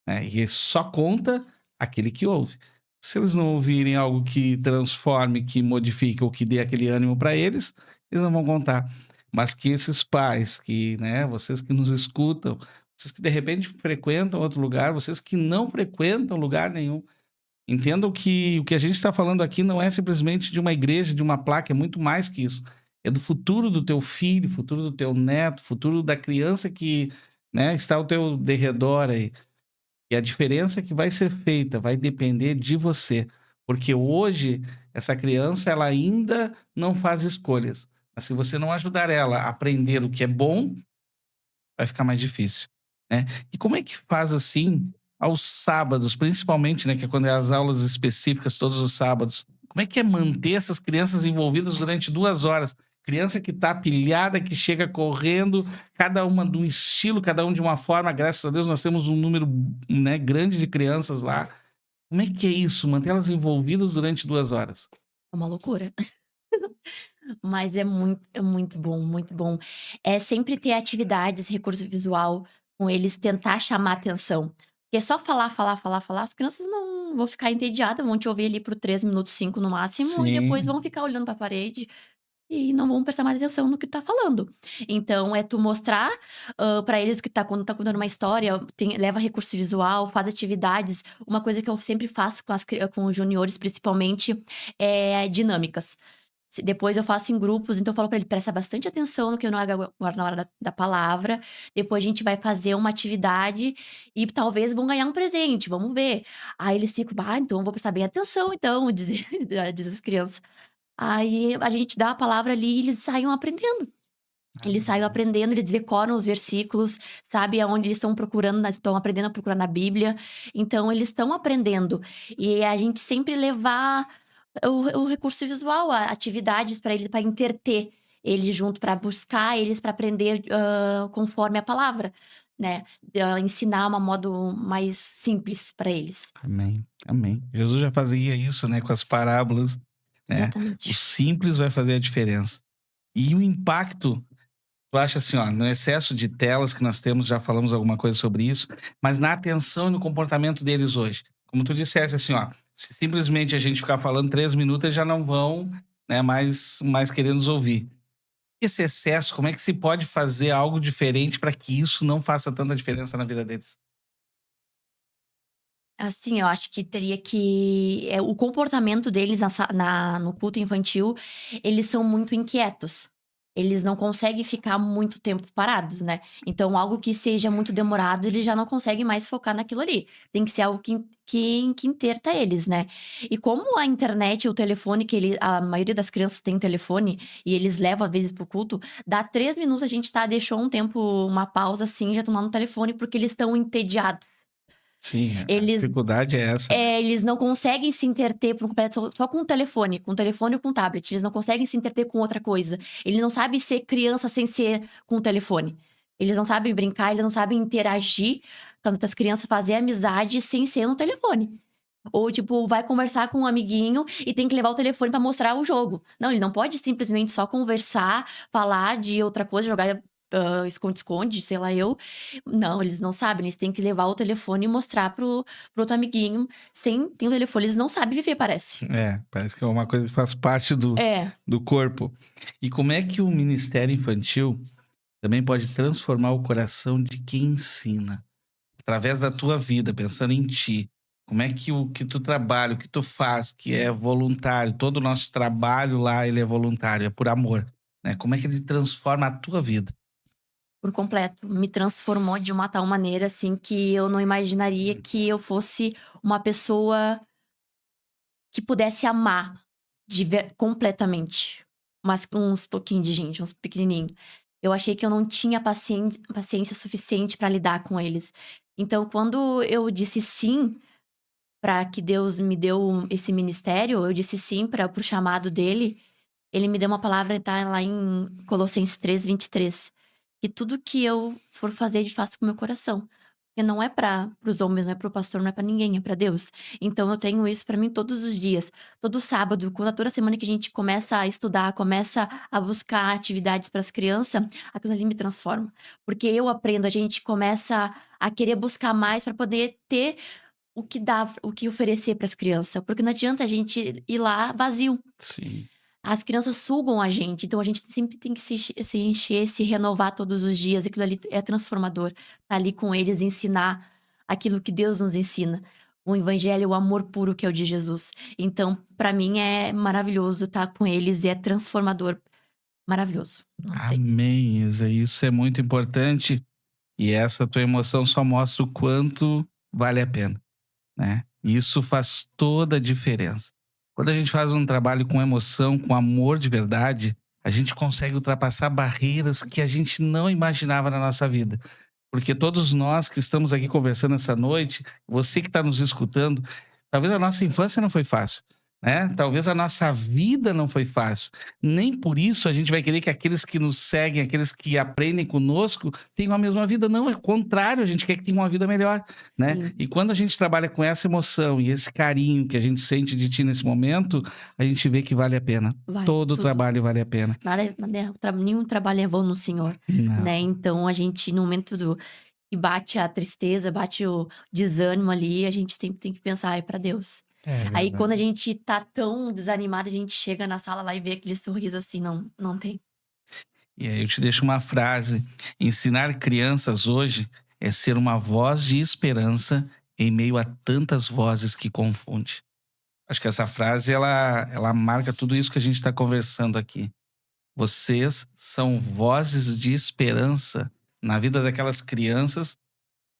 S1: né? E só conta aquele que ouve. Se eles não ouvirem algo que transforme, que modifique ou que dê aquele ânimo para eles, eles não vão contar. Mas que esses pais, que, né, vocês que nos escutam, vocês que de repente frequentam outro lugar, vocês que não frequentam lugar nenhum, entendam que o que a gente está falando aqui não é simplesmente de uma igreja, de uma placa, é muito mais que isso. É do futuro do teu filho, futuro do teu neto, futuro da criança que, né, está ao teu derredor aí. E a diferença que vai ser feita vai depender de você. Porque hoje, essa criança, ela ainda não faz escolhas. Mas se você não ajudar ela a aprender o que é bom, vai ficar mais difícil, né? E como é que faz assim aos sábados, principalmente, né, que é quando é as aulas específicas todos os sábados? Como é manter essas crianças envolvidas durante 2 horas? Criança que tá pilhada, que chega correndo, cada uma de um estilo, cada um de uma forma. Graças a Deus nós temos um número, né, grande de crianças lá. Como é que é isso? Manter elas envolvidas durante 2 horas?
S4: É uma loucura. Mas é muito bom, muito bom. É sempre ter atividades, recurso visual com eles, tentar chamar atenção. Porque só falar, falar, falar, falar, as crianças não vão ficar entediadas, vão te ouvir ali por 3 minutos, 5 no máximo, e depois
S1: Sim,
S4: vão ficar olhando pra parede e não vão prestar mais atenção no que tá falando. Então é tu mostrar, pra eles o que tá quando tá contando uma história, leva recurso visual, faz atividades. Uma coisa que eu sempre faço com os juniores, principalmente, é dinâmicas. Depois eu faço em grupos, então eu falo pra ele: "Presta bastante atenção no que eu não hago agora na hora da palavra, depois a gente vai fazer uma atividade e talvez vão ganhar um presente, vamos ver". Aí eles ficam: "Ah, então eu vou prestar bem atenção então", diz as crianças. Aí a gente dá a palavra ali e eles saem aprendendo. Eles saem
S1: amém,
S4: aprendendo, eles decoram os versículos, sabe aonde eles estão procurando, estão aprendendo a procurar na Bíblia, então eles estão aprendendo. E a gente sempre levar o recurso visual, atividades para eles, para interter eles junto, para buscar eles para aprender, conforme a palavra, né, ensinar uma modo mais simples para eles.
S1: amém, amém. Jesus já fazia isso, né, com as parábolas, né? O
S4: Exatamente.
S1: simples vai fazer a diferença. E o impacto, tu acha assim, ó, no excesso de telas que nós temos, já falamos alguma coisa sobre isso, mas na atenção e no comportamento deles hoje. Como tu disseste assim, ó, se simplesmente a gente ficar falando 3 minutos, eles já não vão, né, mais querer nos ouvir. Esse excesso, como é que se pode fazer algo diferente para que isso não faça tanta diferença na vida deles?
S4: Assim, eu acho que teria que o comportamento deles no culto infantil, eles são muito inquietos. Eles não conseguem ficar muito tempo parados, né. Então algo que seja muito demorado, eles já não conseguem mais focar naquilo ali. Tem que ser algo que interta eles, né. E como a internet e o telefone a maioria das crianças tem telefone, e eles levam às vezes para o culto, dá 3 minutos a gente deixou um tempo, uma pausa, assim, já estão lá no telefone, porque eles estão entediados.
S1: Sim, a
S4: Eles
S1: dificuldade é essa, né.
S4: eles não conseguem se interter por completo só com o telefone ou com o tablet, eles não conseguem se interter com outra coisa. Ele não sabe ser criança sem ser com o telefone. Eles não sabem brincar, eles não sabem interagir com outras crianças, fazer amizade sem ser no telefone. Ou, tipo, vai conversar com um amiguinho e tem que levar o telefone pra mostrar o jogo. Não, ele não pode simplesmente só conversar, falar de outra coisa, jogar esconde-esconde, sei lá eu. Não, eles não sabem, eles têm que levar o telefone e mostrar pro outro amiguinho. Sem ter o telefone, eles não sabem viver, parece.
S1: Parece que é uma coisa que faz parte
S4: É.
S1: do corpo. E como é que o ministério infantil também pode transformar o coração de quem ensina? Através da tua vida, pensando em ti. Como é que o que tu trabalha, o que tu faz, que é voluntário, todo o nosso trabalho lá, ele é voluntário, é por amor, né? Como é que ele transforma a tua vida?
S4: Por completo. Me transformou de uma tal maneira, assim, que eu não imaginaria que eu fosse uma pessoa que pudesse amar completamente. Mas com uns toquinhos de gente, uns pequenininho. Eu achei que eu não tinha paciência suficiente pra lidar com eles. Então, quando eu disse sim pra que Deus me deu esse ministério, eu disse sim para pro chamado dele, ele me deu uma palavra, tá lá em Colossenses 3:23, que tudo que eu for fazer, de faço com o meu coração. Porque não é para os homens, não é para o pastor, não é para ninguém, é para Deus. Então eu tenho isso para mim todos os dias. Todo sábado, toda semana que a gente começa a estudar, começa a buscar atividades para as crianças, aquilo ali me transforma. Porque eu aprendo, a gente começa a querer buscar mais para poder ter o que dá, o que oferecer para as crianças. Porque não adianta a gente ir lá vazio.
S1: Sim.
S4: As crianças sugam a gente, então a gente sempre tem que se encher, se renovar todos os dias. Aquilo ali é transformador. Tá ali com eles, ensinar aquilo que Deus nos ensina. O evangelho, o amor puro que é o de Jesus. Então, pra mim é maravilhoso estar com eles e é transformador. Maravilhoso. Não tem.
S1: Amém, Isa. Isso é muito importante. E essa tua emoção só mostra o quanto vale a pena, né? Isso faz toda a diferença. Quando a gente faz um trabalho com emoção, com amor de verdade, a gente consegue ultrapassar barreiras que a gente não imaginava na nossa vida. Porque todos nós que estamos aqui conversando essa noite, você que está nos escutando, talvez a nossa infância não foi fácil, né? Talvez a nossa vida não foi fácil. Nem por isso a gente vai querer que aqueles que nos seguem, aqueles que aprendem conosco, tenham a mesma vida. Não, é o contrário, a gente quer que tenham uma vida melhor, né?
S4: Sim.
S1: E quando a gente trabalha com essa emoção e esse carinho que a gente sente de ti nesse momento, a gente vê que vale a pena.
S4: Vai,
S1: Todo o
S4: tudo.
S1: trabalho vale a pena.
S4: Nenhum trabalho é vão no Senhor,
S1: Não.
S4: né? Então a gente, no momento que bate a tristeza, bate o desânimo ali, a gente sempre tem que pensar, é pra Deus. Aí quando a gente tá tão desanimado, a gente chega na sala lá e vê aquele sorriso assim, não tem.
S1: E aí eu te deixo uma frase: ensinar crianças hoje é ser uma voz de esperança em meio a tantas vozes que confunde. Acho que essa frase ela marca tudo isso que a gente está conversando aqui. Vocês são vozes de esperança na vida daquelas crianças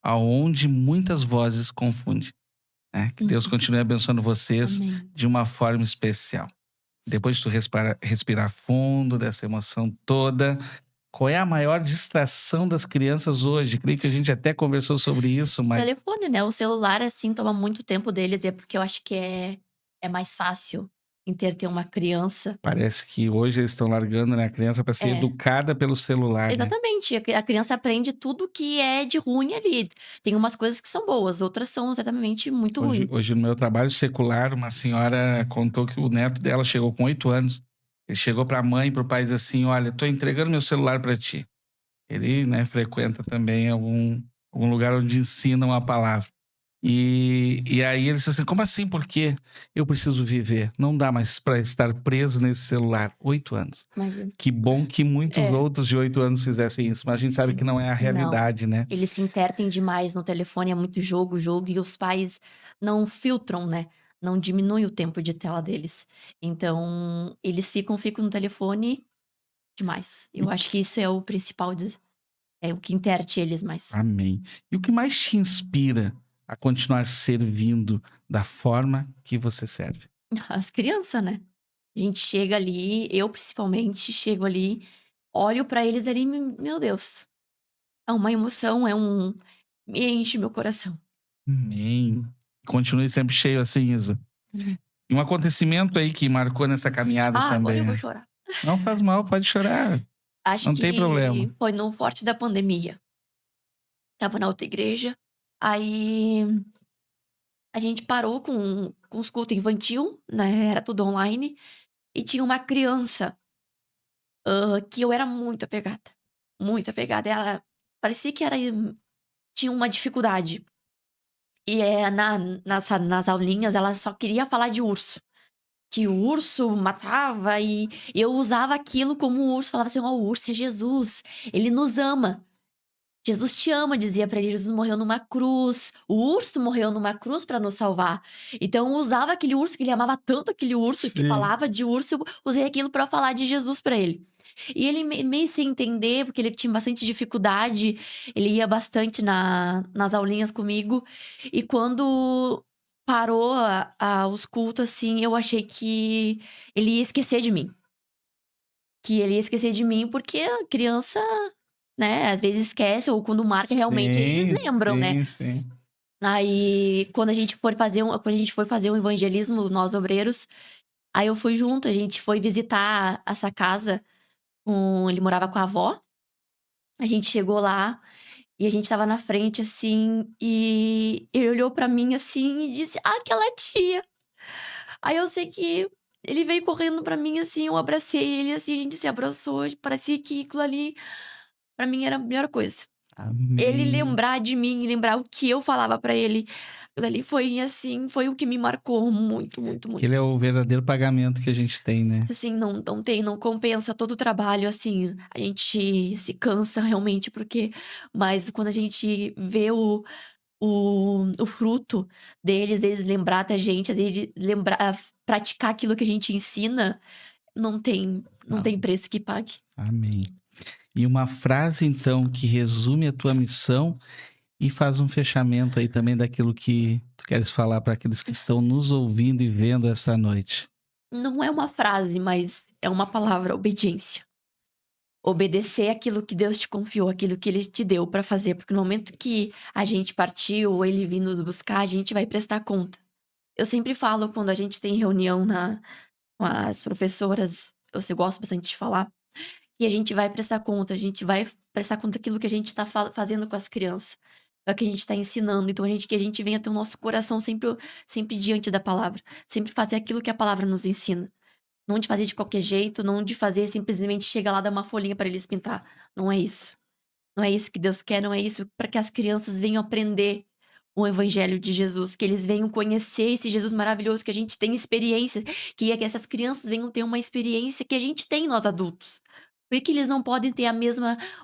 S1: aonde muitas vozes confundem, né? Que Deus continue abençoando vocês
S4: Amém.
S1: de uma forma especial. Depois de tu respirar fundo dessa emoção toda, qual é a maior distração das crianças hoje? Creio que a gente até conversou sobre isso, mas
S4: Telefone, né? O celular, assim, toma muito tempo deles, é porque eu acho que é mais fácil ter uma criança.
S1: parece que hoje eles estão largando, né, a criança para ser
S4: É.
S1: educada pelo celular, né?
S4: Exatamente, a criança aprende tudo que é de ruim ali. Tem umas coisas que são boas, outras são exatamente muito
S1: Hoje,
S4: ruins.
S1: hoje no meu trabalho secular, uma senhora contou que o neto dela chegou com 8 anos. Ele chegou para a mãe e para o pai e disse assim: "Olha, tô entregando meu celular para ti". Ele, né, frequenta também algum lugar onde ensinam a palavra. E aí ele disse assim: "Como assim? Por quê? Eu preciso viver. Não dá mais para estar preso nesse celular". 8 anos.
S4: Imagina.
S1: Que bom que muitos
S4: É.
S1: outros de 8 anos fizessem isso, mas a gente sabe
S4: Sim.
S1: que não é a
S4: Não.
S1: realidade, né?
S4: Eles se intertem demais no telefone, é muito jogo, jogo, e os pais não filtram, né? Não diminuem o tempo de tela deles. Então, eles ficam no telefone demais.
S1: E o
S4: Eu acho que
S1: que
S4: isso é o principal, é o que interte eles mais.
S1: Amém. E o que mais te inspira a continuar servindo da forma que você serve?
S4: As crianças, né? A gente chega ali, eu principalmente, chego ali, olho pra eles ali, meu Deus, é uma emoção, me enche meu coração.
S1: Amém. Continue sempre cheio assim, Isa.
S4: Amém.
S1: E um acontecimento aí que marcou nessa caminhada
S4: Ah, agora
S1: também,
S4: eu vou
S1: né?
S4: chorar.
S1: Não faz mal, pode chorar.
S4: Acho
S1: Não tem problema.
S4: que foi no forte da pandemia. Tava na outra igreja, aí a gente parou com os cultos infantil, né, era tudo online, e tinha uma criança, que eu era muito apegada. muito apegada. Ela parecia que tinha uma dificuldade. E nas aulinhas ela só queria falar de urso. Que o urso matava e eu usava aquilo como o urso. Falava assim: ó, o urso é Jesus, ele nos ama. Jesus te ama, dizia pra ele. Jesus morreu numa cruz. O urso morreu numa cruz pra nos salvar. Então eu usava aquele urso, que ele amava tanto aquele urso, que
S1: Sim.
S4: falava de urso, eu usei aquilo pra falar de Jesus pra ele. E ele meio sem entender, porque ele tinha bastante dificuldade, ele ia bastante nas aulinhas comigo. E quando parou os cultos, assim, eu achei que ele ia esquecer de mim. Que ele ia esquecer de mim, porque a criança, né, às vezes esquece, ou quando marca, realmente
S1: Sim,
S4: eles lembram, né?
S1: sim, sim.
S4: Aí, quando a gente foi fazer um evangelismo, nós obreiros, aí eu fui junto, a gente foi visitar essa casa, ele morava com a avó. A gente chegou lá e a gente estava na frente, assim, e ele olhou pra mim, assim, e disse: "Ah, aquela tia". Aí eu sei que ele veio correndo pra mim, assim, eu abracei ele, assim, a gente se abraçou, parecia que aquilo ali pra mim era a melhor coisa. Ele
S1: Amém.
S4: lembrar de mim, lembrar o que eu falava pra ele, aquilo ali foi, assim, foi o que me marcou muito, muito,
S1: Que
S4: muito.
S1: ele é o verdadeiro pagamento que a gente tem, né?
S4: Assim, não compensa todo o trabalho, assim, a gente se cansa realmente, porque mas quando a gente vê o fruto deles lembrar da gente, dele lembrar praticar aquilo que a gente ensina, não tem
S1: Ah,
S4: preço que pague.
S1: amém. E uma frase, então, que resume a tua missão e faz um fechamento aí também daquilo que tu queres falar para aqueles que estão nos ouvindo e vendo esta noite.
S4: Não é uma frase, mas é uma palavra: obediência. Obedecer aquilo que Deus te confiou, aquilo que Ele te deu pra fazer, porque no momento que a gente partir ou Ele vir nos buscar, a gente vai prestar conta. Eu sempre falo quando a gente tem reunião com as professoras, eu gosto bastante de falar, que a gente vai prestar conta, a gente vai prestar conta daquilo que a gente tá fazendo com as crianças, é o que a gente tá ensinando. Então que a gente venha ter o nosso coração sempre diante da palavra, sempre fazer aquilo que a palavra nos ensina. Não de fazer de qualquer jeito, não de fazer simplesmente chegar lá, dar uma folhinha para eles pintar. Não é isso. Não é isso que Deus quer, não é isso para que as crianças venham aprender o evangelho de Jesus, que eles venham conhecer esse Jesus maravilhoso, que a gente tem experiência, que essas crianças venham ter uma experiência que a gente tem, nós adultos. Por que eles não podem ter o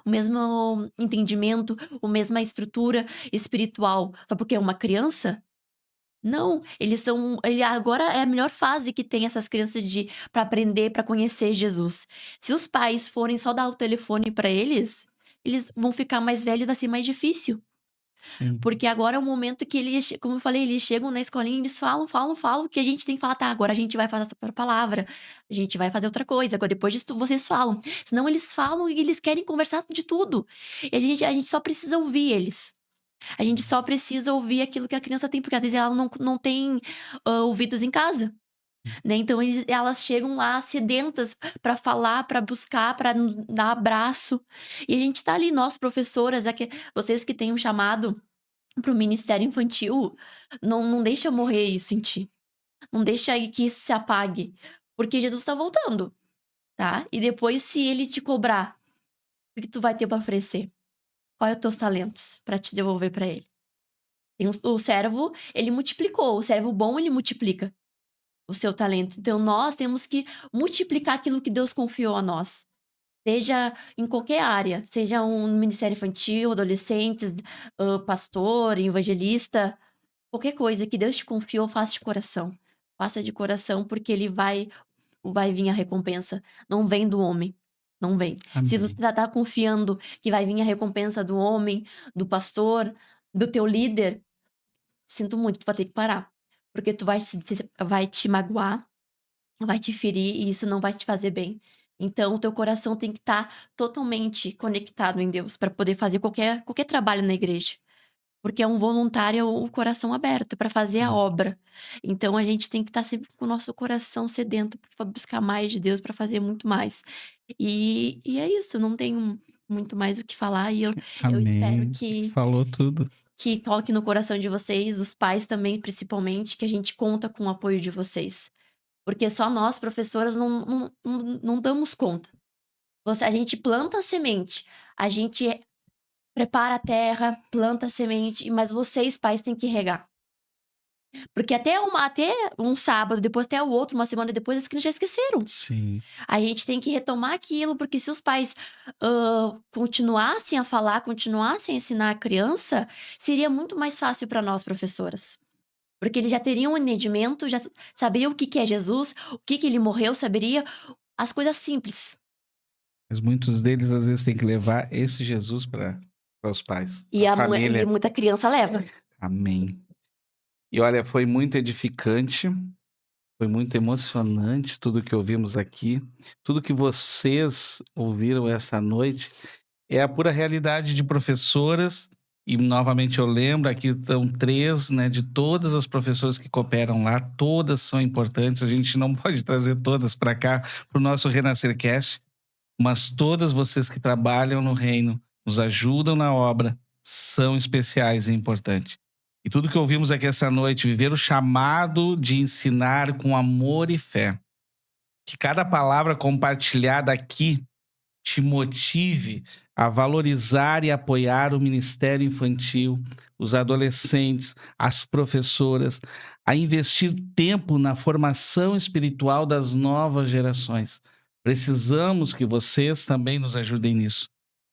S4: mesmo entendimento, a mesma estrutura espiritual? Só porque é uma criança? Não, ele agora é a melhor fase que tem essas crianças para aprender, para conhecer Jesus. Se os pais forem só dar o telefone para eles vão ficar mais velhos e vai ser mais difícil.
S1: Sim.
S4: Porque agora é o momento que como eu falei, eles chegam na escolinha, eles falam, falam, falam, que a gente tem que falar: "Tá, agora a gente vai fazer essa palavra, a gente vai fazer outra coisa, agora depois disso vocês falam". Senão eles falam e eles querem conversar de tudo. E a gente só precisa ouvir eles. A gente só precisa ouvir aquilo que a criança tem, porque às vezes ela não tem, ouvidos em casa, né, então elas chegam lá sedentas pra falar, pra buscar, pra dar abraço, e a gente tá ali, nós professoras, vocês que têm um chamado para o ministério infantil, não deixa morrer isso em ti, não deixa aí que isso se apague, porque Jesus tá voltando, tá, e depois se ele te cobrar, o que tu vai ter pra oferecer? Qual é os teus talentos pra te devolver pra ele? Tem o servo, ele multiplicou, o servo bom, ele multiplica o seu talento. Então nós temos que multiplicar aquilo que Deus confiou a nós. Seja em qualquer área, seja um ministério infantil, adolescentes, pastor, evangelista, qualquer coisa que Deus te confiou, faça de coração. Faça de coração, porque ele vai vir a recompensa. Não vem do homem, não vem. Se você
S1: Amém.
S4: tá confiando que vai vir a recompensa do homem, do pastor, do teu líder, sinto muito, tu vai ter que parar. Porque tu vai te magoar, vai te ferir e isso não vai te fazer bem. Então o teu coração tem que estar totalmente conectado em Deus para poder fazer qualquer trabalho na igreja. Porque é um voluntário, é o coração aberto para fazer a
S1: Hum.
S4: obra. Então a gente tem que estar sempre com o nosso coração sedento para buscar mais de Deus, para fazer muito mais. E é isso, não tenho muito mais o que falar e eu espero
S1: Amém. Falou tudo.
S4: que toque no coração de vocês, os pais também, principalmente, que a gente conta com o apoio de vocês. Porque só nós, professoras, não damos conta. A gente planta a semente, a gente prepara a terra, planta a semente, mas vocês, pais, têm que regar. Porque até um sábado, depois até o outro, uma semana depois, as crianças já esqueceram.
S1: Sim.
S4: A gente tem que retomar aquilo, porque se os pais continuassem a falar, continuassem a ensinar a criança, seria muito mais fácil para nós, professoras. Porque eles já teriam um entendimento, já saberiam o que que é Jesus, o que que ele morreu, saberia as coisas simples.
S1: Mas muitos deles, às vezes, têm que levar esse Jesus para os pais,
S4: E,
S1: a
S4: a mãe, e
S1: família.
S4: muita criança leva.
S1: Amém. E olha, foi muito edificante, foi muito emocionante tudo que ouvimos aqui. Tudo que vocês ouviram essa noite é a pura realidade de professoras. E novamente eu lembro, aqui estão 3, né, de todas as professoras que cooperam lá, todas são importantes. A gente não pode trazer todas para cá, para o nosso Renascer Cast, mas todas vocês que trabalham no reino, nos ajudam na obra, são especiais e importantes. E tudo que ouvimos aqui essa noite, viver o chamado de ensinar com amor e fé. Que cada palavra compartilhada aqui te motive a valorizar e apoiar o ministério infantil, os adolescentes, as professoras, a investir tempo na formação espiritual das novas gerações. Precisamos que vocês também nos ajudem nisso.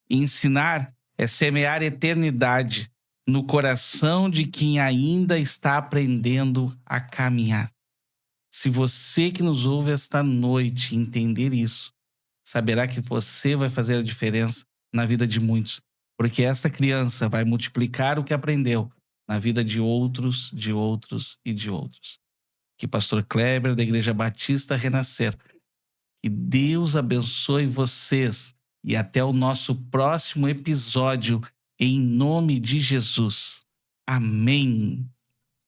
S1: E ensinar é semear eternidade no coração de quem ainda está aprendendo a caminhar. Se você que nos ouve esta noite entender isso, saberá que você vai fazer a diferença na vida de muitos, porque esta criança vai multiplicar o que aprendeu na vida de outros, de outros e de outros. Que Pastor Kleber, da Igreja Batista Renascer, que Deus abençoe vocês e até o nosso próximo episódio, em nome de Jesus. Amém.